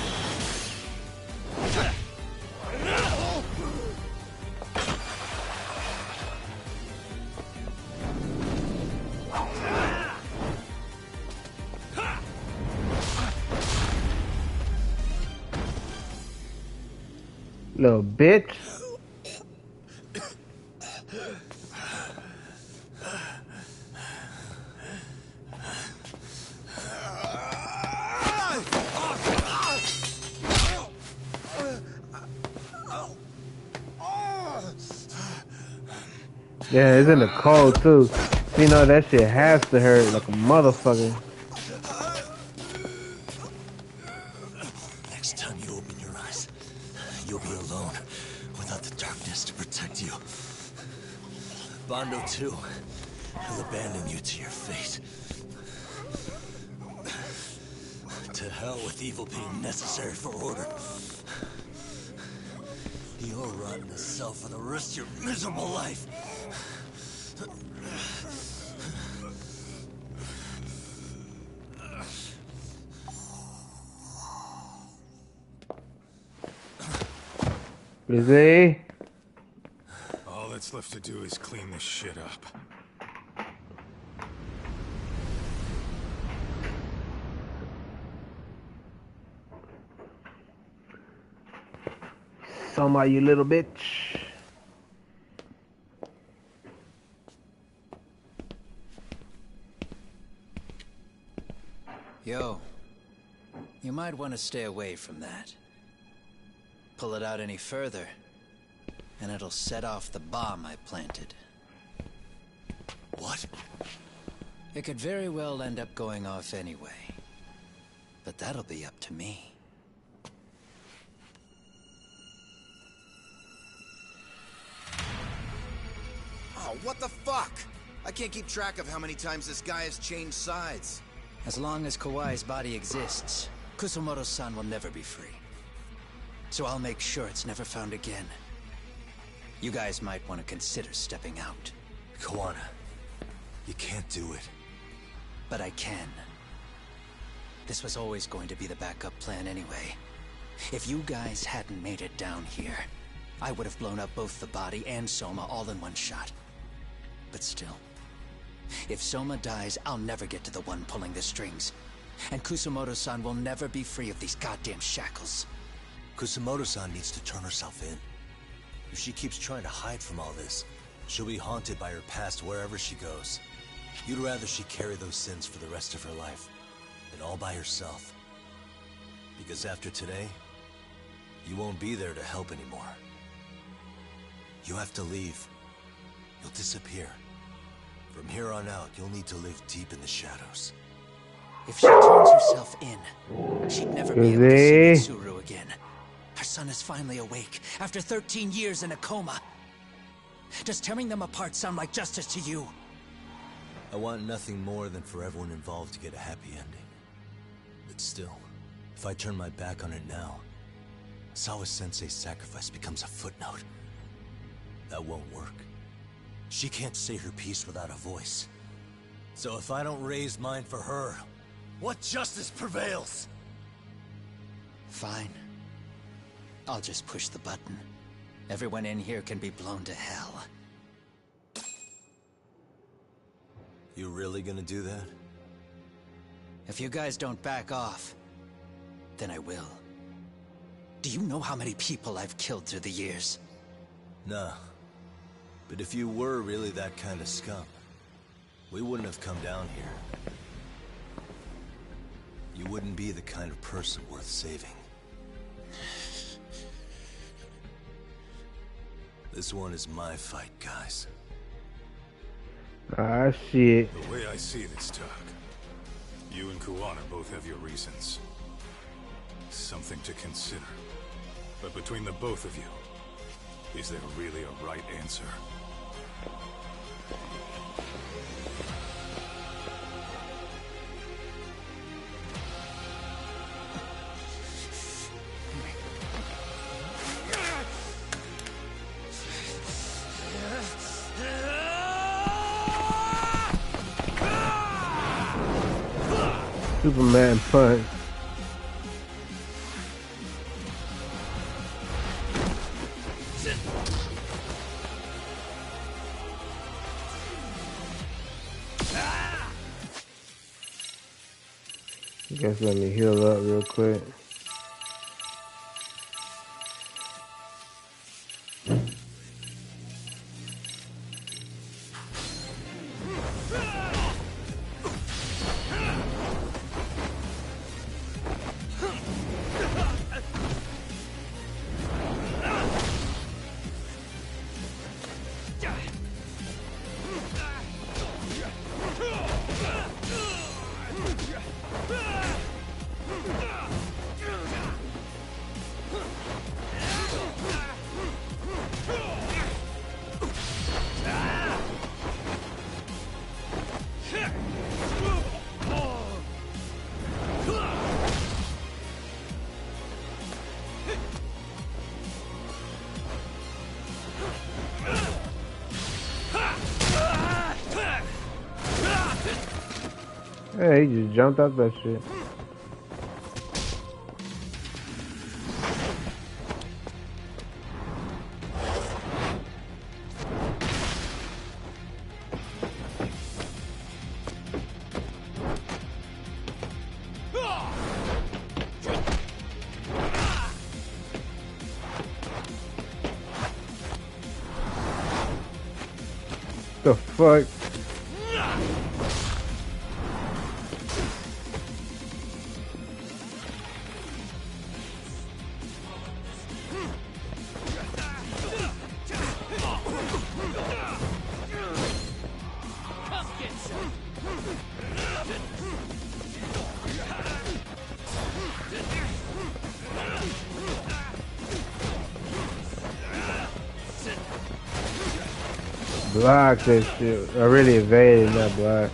Little bitch. Yeah, it's in the cold too. You know that shit has to hurt like a motherfucker. Next time you open your eyes, you'll be alone, without the darkness to protect you. Bondo too. He'll abandon you to your fate. To hell with evil being necessary for order. You'll rot in a cell for the rest of your miserable life. Busy. All that's left to do is clean this shit up. Soma, you little bitch. Yo, you might want to stay away from that. Pull it out any further, and it'll set off the bomb I planted. What? It could very well end up going off anyway. But that'll be up to me. Oh, what the fuck? I can't keep track of how many times this guy has changed sides. As long as Kawai's body exists, Kusumoto-san will never be free. So I'll make sure it's never found again. You guys might want to consider stepping out. Kawana, you can't do it. But I can. This was always going to be the backup plan anyway. If you guys hadn't made it down here, I would have blown up both the body and Soma all in one shot. But still, if Soma dies, I'll never get to the one pulling the strings. And Kusumoto-san will never be free of these goddamn shackles. Kusumoto-san needs to turn herself in. If she keeps trying to hide from all this, she'll be haunted by her past wherever she goes. You'd rather she carry those sins for the rest of her life, and all by herself. Because after today, you won't be there to help anymore. You have to leave. You'll disappear. From here on out, you'll need to live deep in the shadows. If she turns herself in, she'd never be able to see Mitsuru again. Her son is finally awake, after 13 years in a coma. Does tearing them apart sound like justice to you? I want nothing more than for everyone involved to get a happy ending. But still, if I turn my back on it now, Sawa-sensei's sacrifice becomes a footnote. That won't work. She can't say her piece without a voice. So if I don't raise mine for her, what justice prevails? Fine. I'll just push the button. Everyone in here can be blown to hell. You really gonna do that? If you guys don't back off, then I will. Do you know how many people I've killed through the years? Nah. But if you were really that kind of scum, we wouldn't have come down here. You wouldn't be the kind of person worth saving. This one is my fight, guys. Ah, shit. The way I see it is, Tug, you and Kuwana both have your reasons. Something to consider. But between the both of you, is there really a right answer? Superman punch. I guess let me heal up real quick. Hey, he just jumped out that shit. The fuck? Block that shit. I really evaded that block.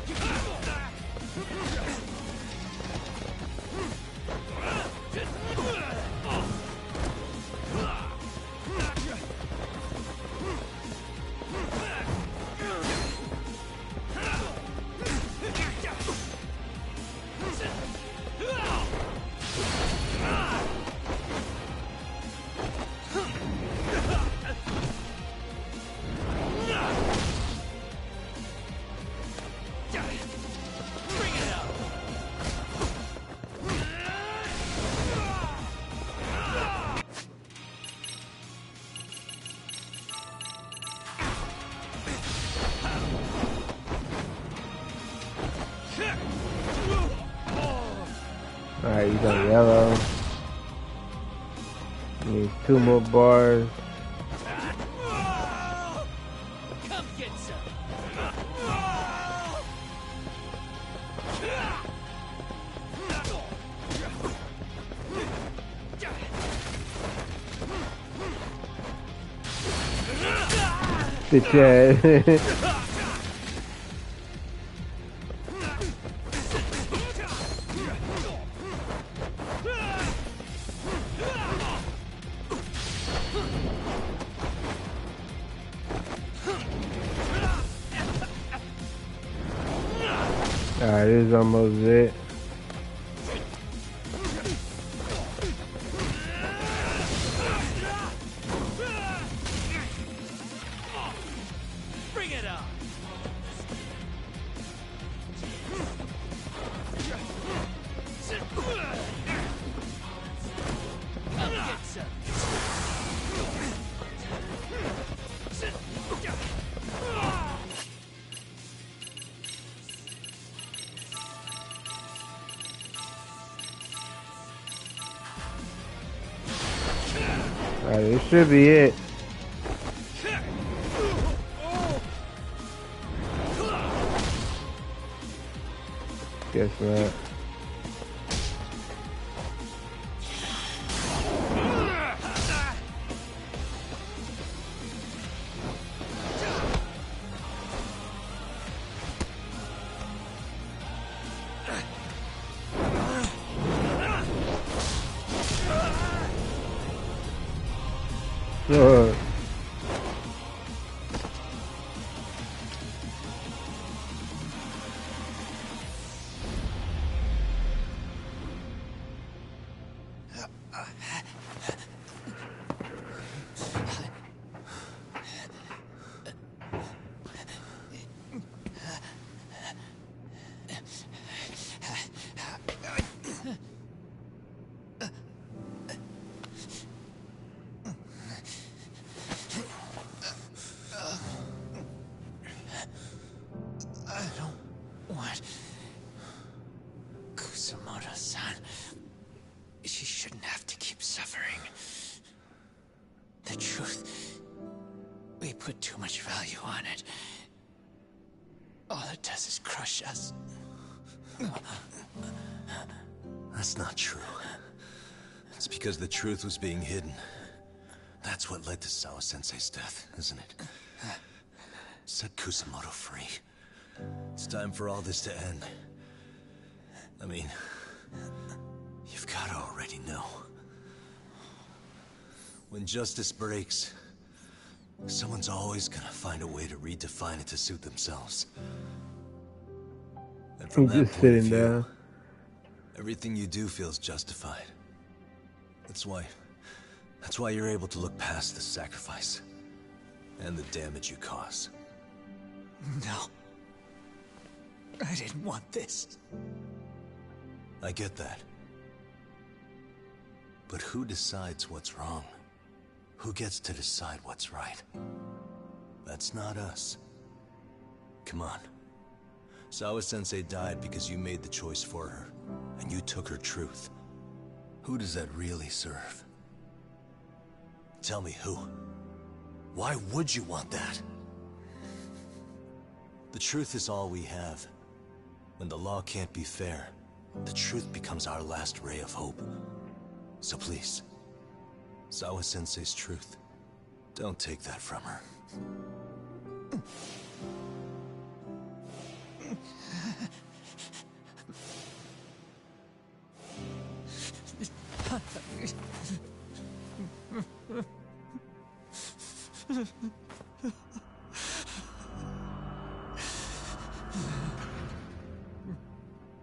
Alright, you got yellow. Need 2 more bars. Come get some. Bitch ass. Alright, this is almost it. Bring it on. Come get some. Alright, this should be it. Guess not. I don't want Kusumoto-san. She shouldn't have to keep suffering. The truth, we put too much value on it. All it does is crush us. That's not true. It's because the truth was being hidden. That's what led to Sawa-sensei's death, isn't it? Set Kusumoto free. It's time for all this to end. I mean, you've gotta already know. When justice breaks, someone's always gonna find a way to redefine it to suit themselves. And from I'm that just point of sitting view, down. everything you do feels justified. That's why you're able to look past the sacrifice and the damage you cause. No. I didn't want this. I get that. But who decides what's wrong? Who gets to decide what's right? That's not us. Come on. Sawa-sensei died because you made the choice for her, and you took her truth. Who does that really serve? Tell me who. Why would you want that? The truth is all we have. When the law can't be fair, the truth becomes our last ray of hope. So please, Sawa-sensei's truth, don't take that from her.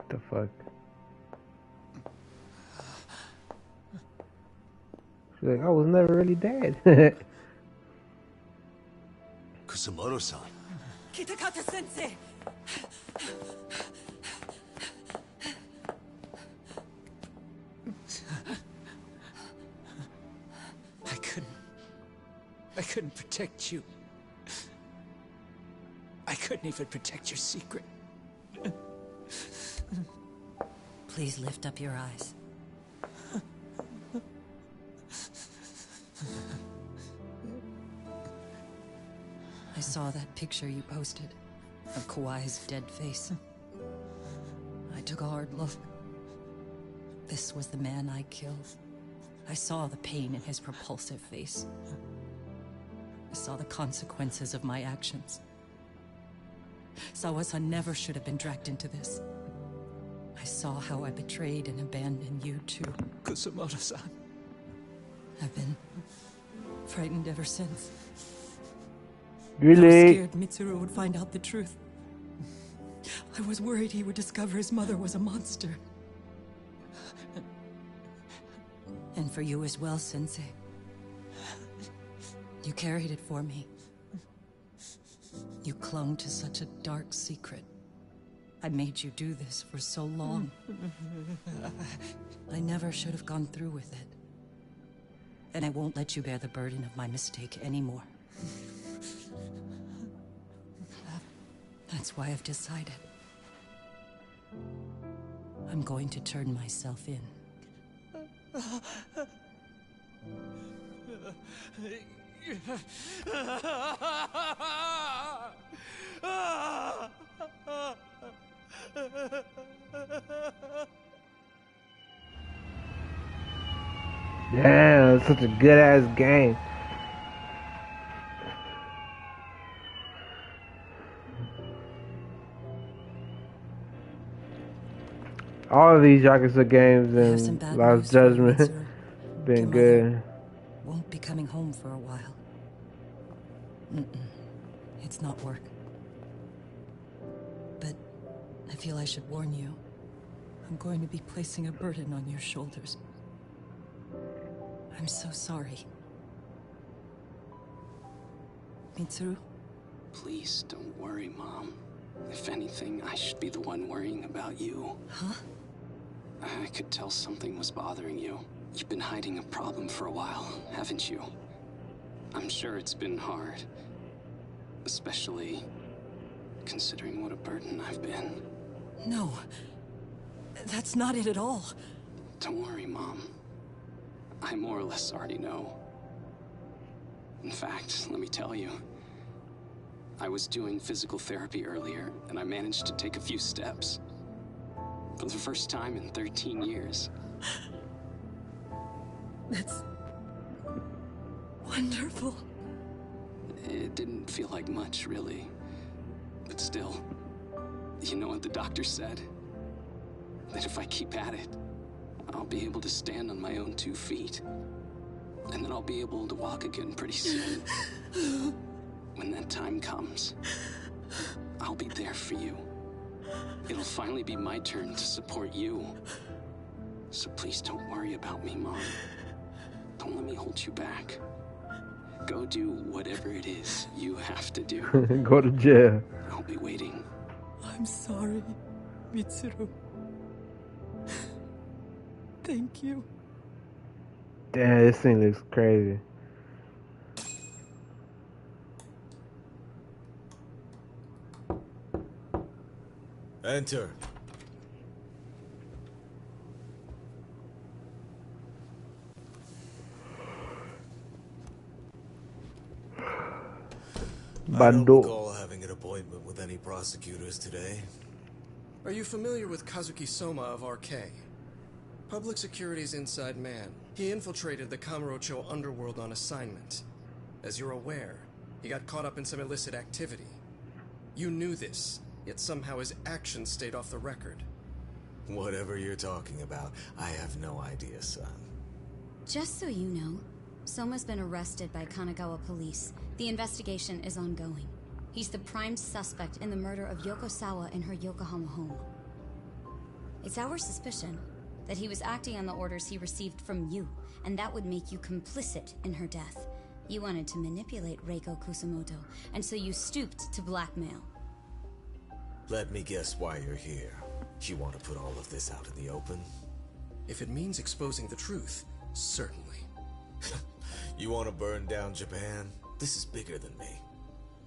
The fuck? She's like, I was never really dead. Kusumoto-san. Kitakata-sensei! I couldn't protect you. I couldn't even protect your secret. Please lift up your eyes. I saw that picture you posted of Kawai's dead face. I took a hard look. This was the man I killed. I saw the pain in his repulsive face. I saw the consequences of my actions. Sawa-san never should have been dragged into this. I saw how I betrayed and abandoned you too. Kusumoto-san. I've been frightened ever since. Really? I was scared Mitsuru would find out the truth. I was worried he would discover his mother was a monster. And for you as well, Sensei. You carried it for me. You clung to such a dark secret. I made you do this for so long. I never should have gone through with it. And I won't let you bear the burden of my mistake anymore. That's why I've decided. I'm going to turn myself in. Damn, it's such a good ass game. All of these Yakuza games and Last Judgment been good. Won't be coming home for a while. It's not work. But I feel I should warn you. I'm going to be placing a burden on your shoulders. I'm so sorry. Mitsuru? Please don't worry, Mom. If anything, I should be the one worrying about you. Huh? I could tell something was bothering you. You've been hiding a problem for a while, haven't you? I'm sure it's been hard. Especially considering what a burden I've been. No. That's not it at all. Don't worry, Mom. I more or less already know. In fact, let me tell you. I was doing physical therapy earlier, and I managed to take a few steps. For the first time in 13 years. That's wonderful. It didn't feel like much, really. But still, you know what the doctor said? That if I keep at it, I'll be able to stand on my own 2 feet. And then I'll be able to walk again pretty soon. When that time comes, I'll be there for you. It'll finally be my turn to support you. So please don't worry about me, Mom. Don't let me hold you back. Go do whatever it is you have to do. Go to jail. I'll be waiting. I'm sorry, Mitsuru. Thank you. Damn, this thing looks crazy. Enter. I don't recall having an appointment with any prosecutors today. Are you familiar with Kazuki Soma of RK? Public Security's inside man. He infiltrated the Kamurocho underworld on assignment. As you're aware, he got caught up in some illicit activity. You knew this, yet somehow his actions stayed off the record. Whatever you're talking about, I have no idea, son. Just so you know, Soma's been arrested by Kanagawa police. The investigation is ongoing. He's the prime suspect in the murder of Yoko Sawa in her Yokohama home. It's our suspicion that he was acting on the orders he received from you, and that would make you complicit in her death. You wanted to manipulate Reiko Kusumoto, and so you stooped to blackmail. Let me guess why you're here. You want to put all of this out in the open? If it means exposing the truth, certainly. You want to burn down Japan? This is bigger than me.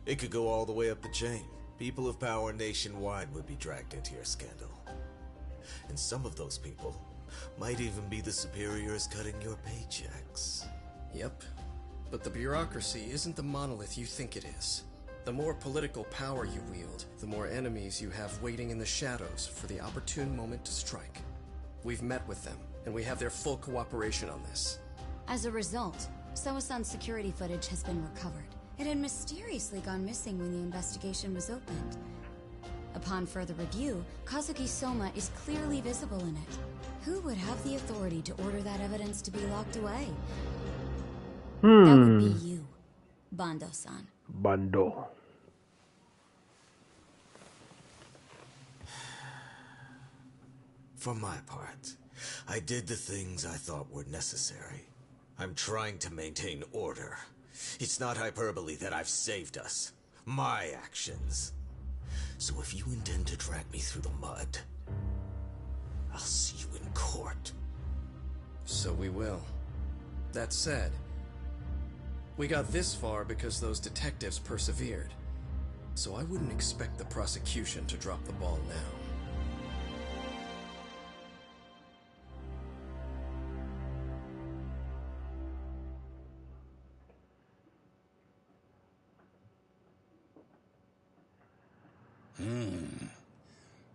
It could go all the way up the chain. People of power nationwide would be dragged into your scandal. And some of those people might even be the superiors cutting your paychecks. Yep. But the bureaucracy isn't the monolith you think it is. The more political power you wield, the more enemies you have waiting in the shadows for the opportune moment to strike. We've met with them, and we have their full cooperation on this. As a result, Soa-san's security footage has been recovered. It had mysteriously gone missing when the investigation was opened. Upon further review, Kazuki Soma is clearly visible in it. Who would have the authority to order that evidence to be locked away? That would be you, Bando-san. Bando. For my part, I did the things I thought were necessary. I'm trying to maintain order. It's not hyperbole that I've saved us. My actions. So if you intend to drag me through the mud, I'll see you in court. So we will. That said, we got this far because those detectives persevered. So I wouldn't expect the prosecution to drop the ball now.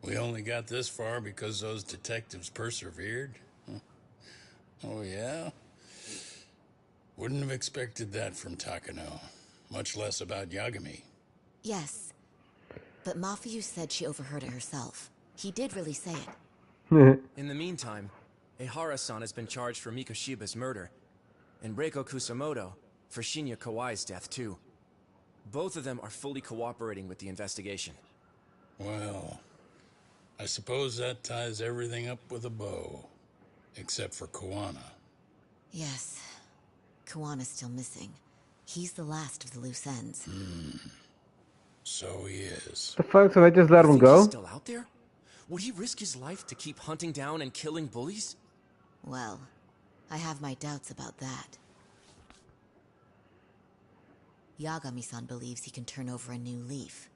We only got this far because those detectives persevered? Oh, yeah? Wouldn't have expected that from Takano. Much less about Yagami. Yes. But Mafuyu said she overheard it herself. He did really say it. In the meantime, Ehara-san has been charged for Mikoshiba's murder, and Reiko Kusumoto for Shinya Kawai's death, too. Both of them are fully cooperating with the investigation. Well, I suppose that ties everything up with a bow. Except for Kawana. Yes. Kawana's still missing. He's the last of the loose ends. So he is. The fuck? So they just let him He's go? still out there? Would he risk his life to keep hunting down and killing bullies? Well, I have my doubts about that. Yagami-san believes he can turn over a new leaf.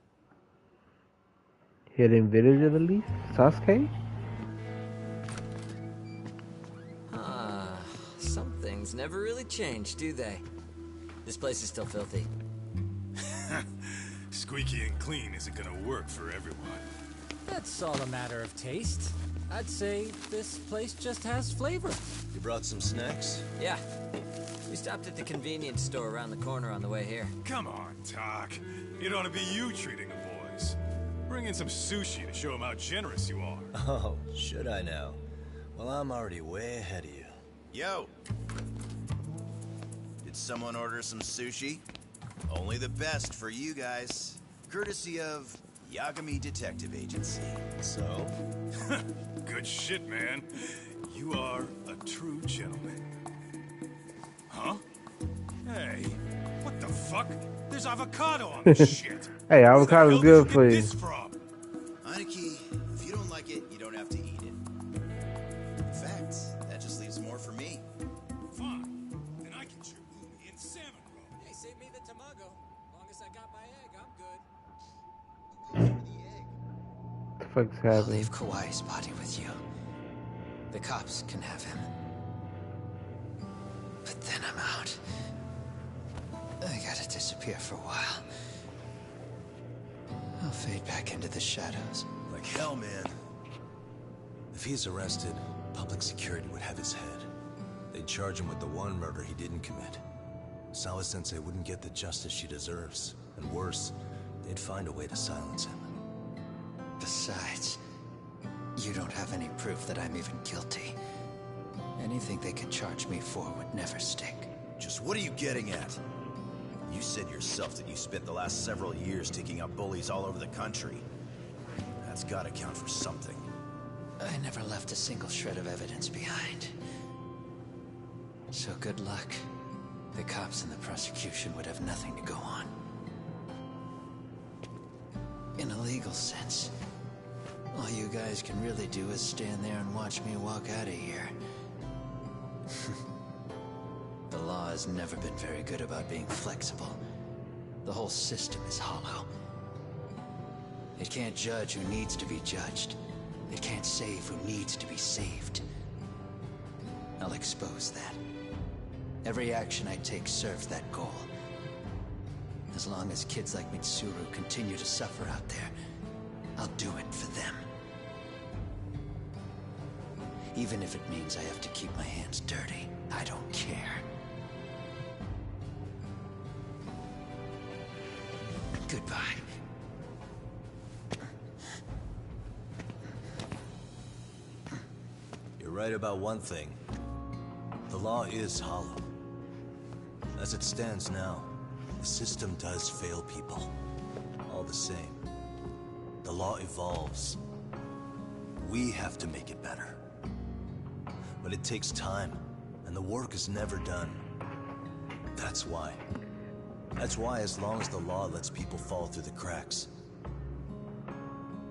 Hidden village of the leaf? Sasuke? Some things never really change, do they? This place is still filthy. Squeaky and clean isn't gonna work for everyone. That's all a matter of taste. I'd say this place just has flavor. You brought some snacks? Yeah. We stopped at the convenience store around the corner on the way here. Come on, Talk. It ought to be you treating the boys. Bring in some sushi to show them how generous you are. Oh, should I now? Well, I'm already way ahead of you. Yo! Did someone order some sushi? Only the best for you guys. Courtesy of Yagami Detective Agency. So? Good shit, man. You are a true gentleman. Huh? Hey, what the fuck? There's avocado on this shit. Hey, avocado's good for you. Aniki, if you don't like it, you don't have to eat it. In fact, that just leaves more for me. Fine. Then I can chew umi and salmon roe. Hey, save me the tamago. Long as I got my egg, I'm good. What the fuck's I'll happening? leave Kawai's body with you. The cops can have him. But then I'm out. I gotta disappear for a while. I'll fade back into the shadows. Like hell, man. If he's arrested, public security would have his head. They'd charge him with the one murder he didn't commit. Sawa-sensei wouldn't get the justice she deserves. And worse, they'd find a way to silence him. Besides, you don't have any proof that I'm even guilty. Anything they could charge me for would never stick. Just what are you getting at? You said yourself that you spent the last several years taking out bullies all over the country. That's gotta count for something. I never left a single shred of evidence behind. So good luck. The cops and the prosecution would have nothing to go on. In a legal sense, all you guys can really do is stand there and watch me walk out of here. The law has never been very good about being flexible. The whole system is hollow. It can't judge who needs to be judged. It can't save who needs to be saved. I'll expose that. Every action I take serves that goal. As long as kids like Mitsuru continue to suffer out there, I'll do it for them. Even if it means I have to keep my hands dirty, I don't care. Goodbye. You're right about one thing. The law is hollow. As it stands now, the system does fail people. All the same, the law evolves. We have to make it better. But it takes time, and the work is never done. That's why, as long as the law lets people fall through the cracks,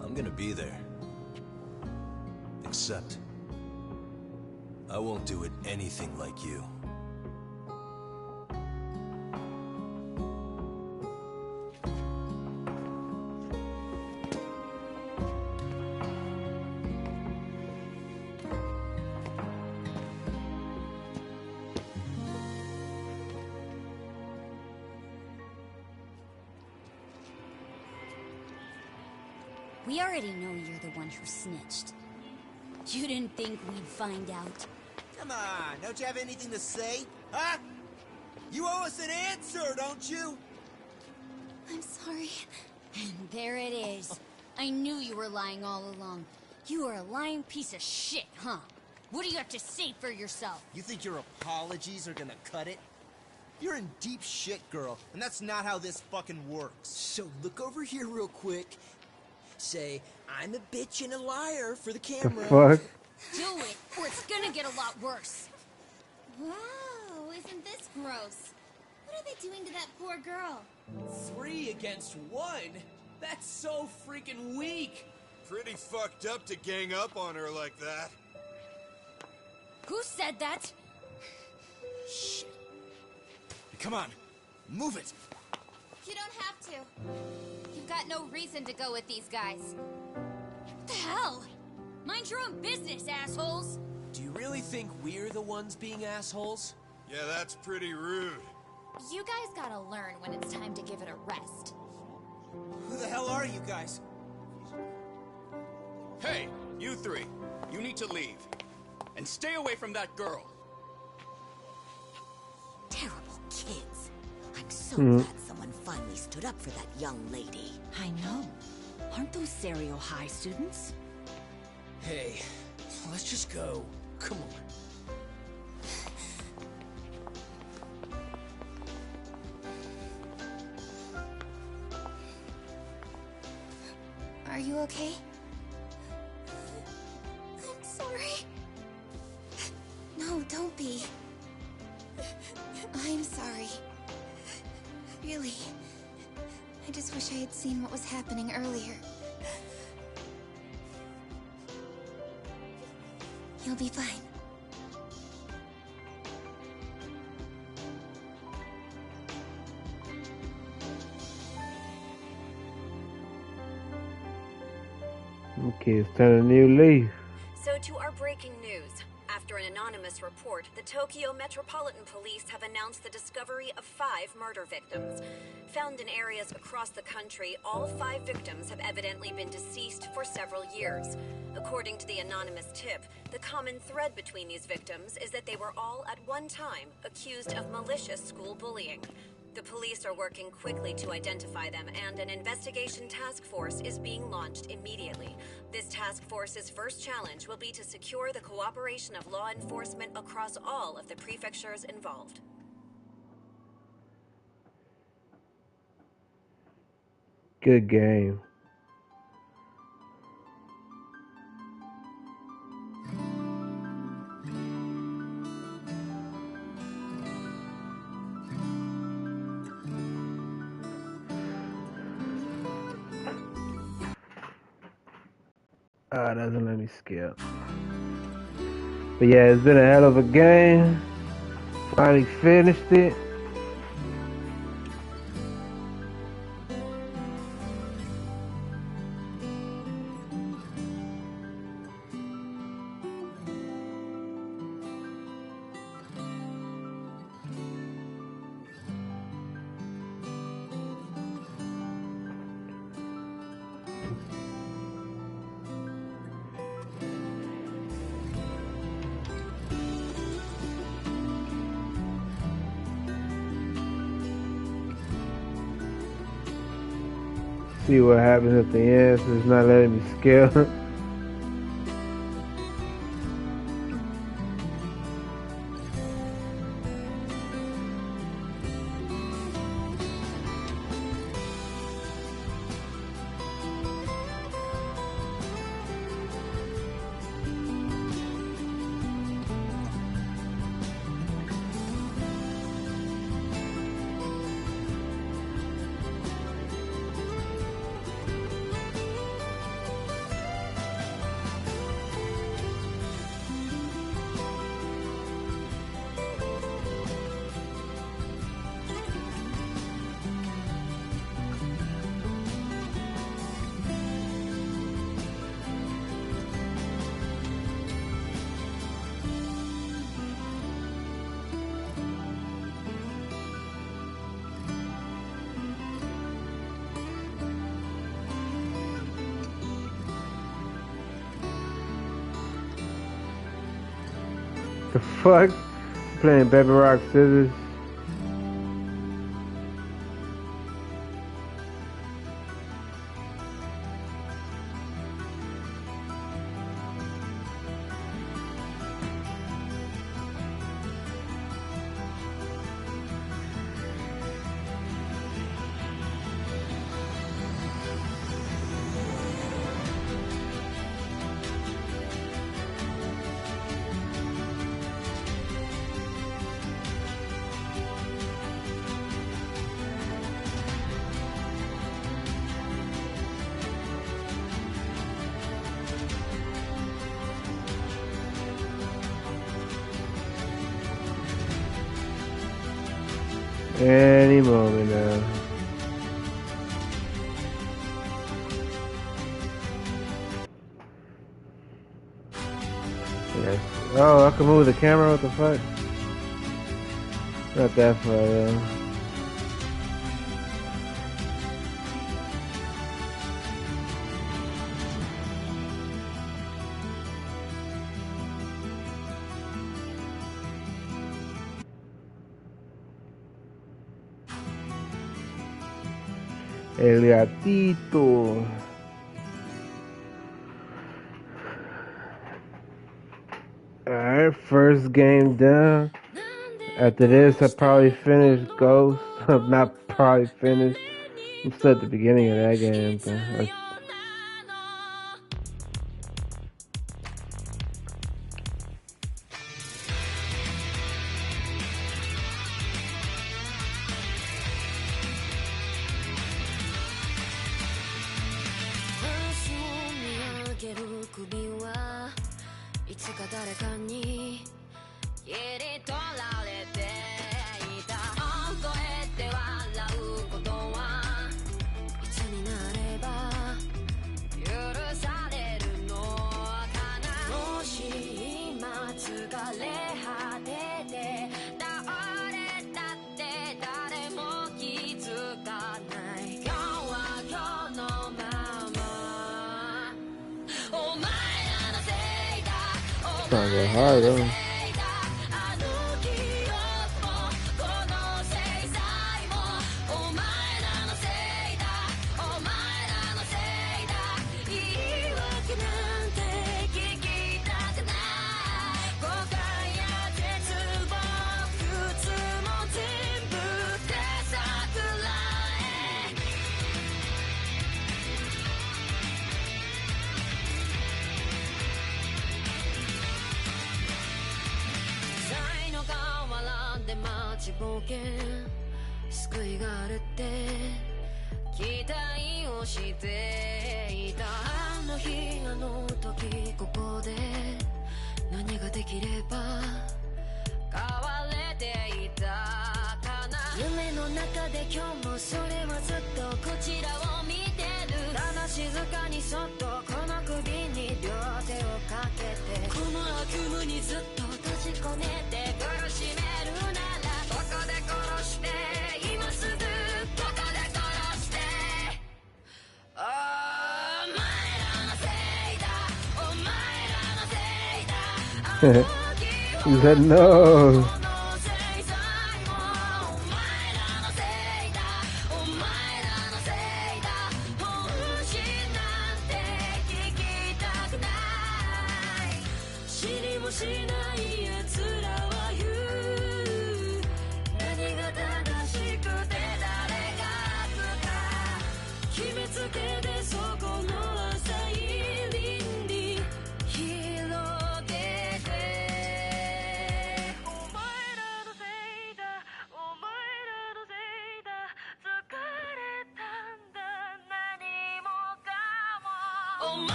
I'm gonna be there. Except, I won't do it anything like you. We already know you're the one who snitched. You didn't think we'd find out? Come on, don't you have anything to say? Huh? You owe us an answer, don't you? I'm sorry. And there it is. I knew you were lying all along. You are a lying piece of shit, huh? What do you have to say for yourself? You think your apologies are gonna cut it? You're in deep shit, girl, and that's not how this fucking works. So look over here real quick. Say, I'm a bitch and a liar for the camera. The fuck? Do it, or it's gonna get a lot worse. Wow, isn't this gross? What are they doing to that poor girl? 3 against 1? That's so freaking weak. Pretty fucked up to gang up on her like that. Who said that? Shit. Come on, move it. You don't have to. You've got no reason to go with these guys. What the hell? Mind your own business, assholes! Do you really think we're the ones being assholes? Yeah, that's pretty rude. You guys gotta learn when it's time to give it a rest. Who the hell are you guys? Hey, you 3. You need to leave. And stay away from that girl. Terrible kids. I'm so glad someone finally stood up for that young lady. I know. Aren't those Serio High students? Hey, let's just go. Come on. Are you okay? I'm sorry. No, don't be. I'm sorry. Really. I just wish I had seen what was happening earlier. You'll be fine. Okay, it's time a new leaf. So to our breaking news. After an anonymous report, the Tokyo Metropolitan Police have announced the discovery of 5 murder victims. Found in areas across the country, all 5 victims have evidently been deceased for several years. According to the anonymous tip, the common thread between these victims is that they were all at one time accused of malicious school bullying. The police are working quickly to identify them, and an investigation task force is being launched immediately. This task force's first challenge will be to secure the cooperation of law enforcement across all of the prefectures involved. Good game. Doesn't let me skip. But yeah, it's been a hell of a game. Finally finished it. See what happens at the end, so it's not letting me skip. The fuck? Playing Baby Rock Scissors. Any moment now. Yes. Oh, I can move the camera. What the fuck? Not that far though. El gatito. Alright, first game done. After this, I probably finish Ghost. I'm not probably finished. I'm still at the beginning of that game. But it's not that hard though. 冒険救いがあるって期待をしていたあの日あの時ここで何ができれば変われていたかな夢の中で今日もそれはずっとこちらを見てるただ静かにそっとこの首に両手をかけてこの悪夢にずっと閉じ込めて苦しめるならどこで殺して今すぐどこで殺してお前らのせいだお前らのせいだ He said no.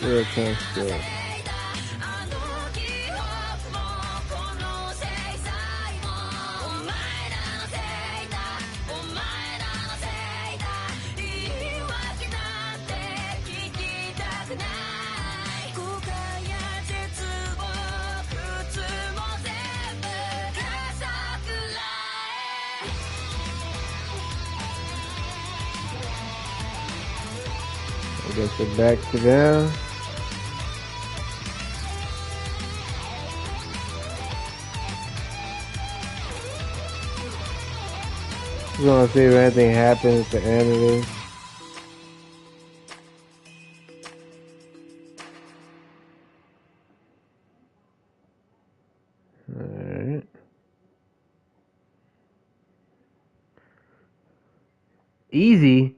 Real tough stuff. I guess we're back to them. We're gonna see if anything happens at the end of this. Alright. Easy.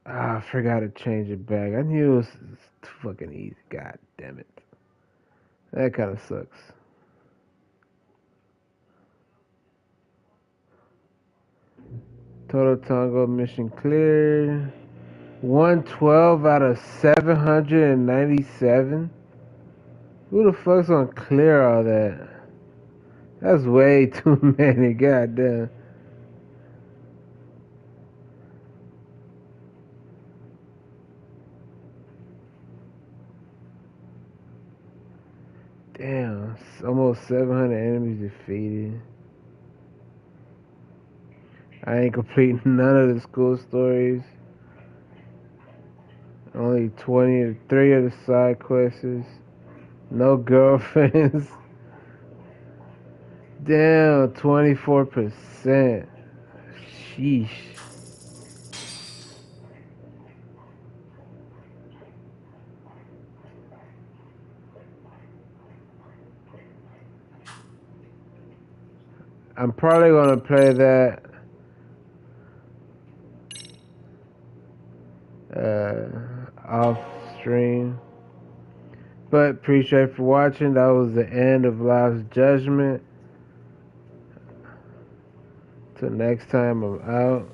Ah, I forgot to change it back. I knew it was too fucking easy. God damn it. That kind of sucks. Total Tango mission clear. 112 out of 797. Who the fuck's gonna clear all that? That's way too many. Goddamn. Damn, almost 700 enemies defeated. I ain't completing none of the school stories. Only 23 of the side quests. No girlfriends. Damn, 24%. Sheesh. I'm probably gonna play that off stream. But appreciate for watching. That was the end of Life's Judgment. Till next time, I'm out.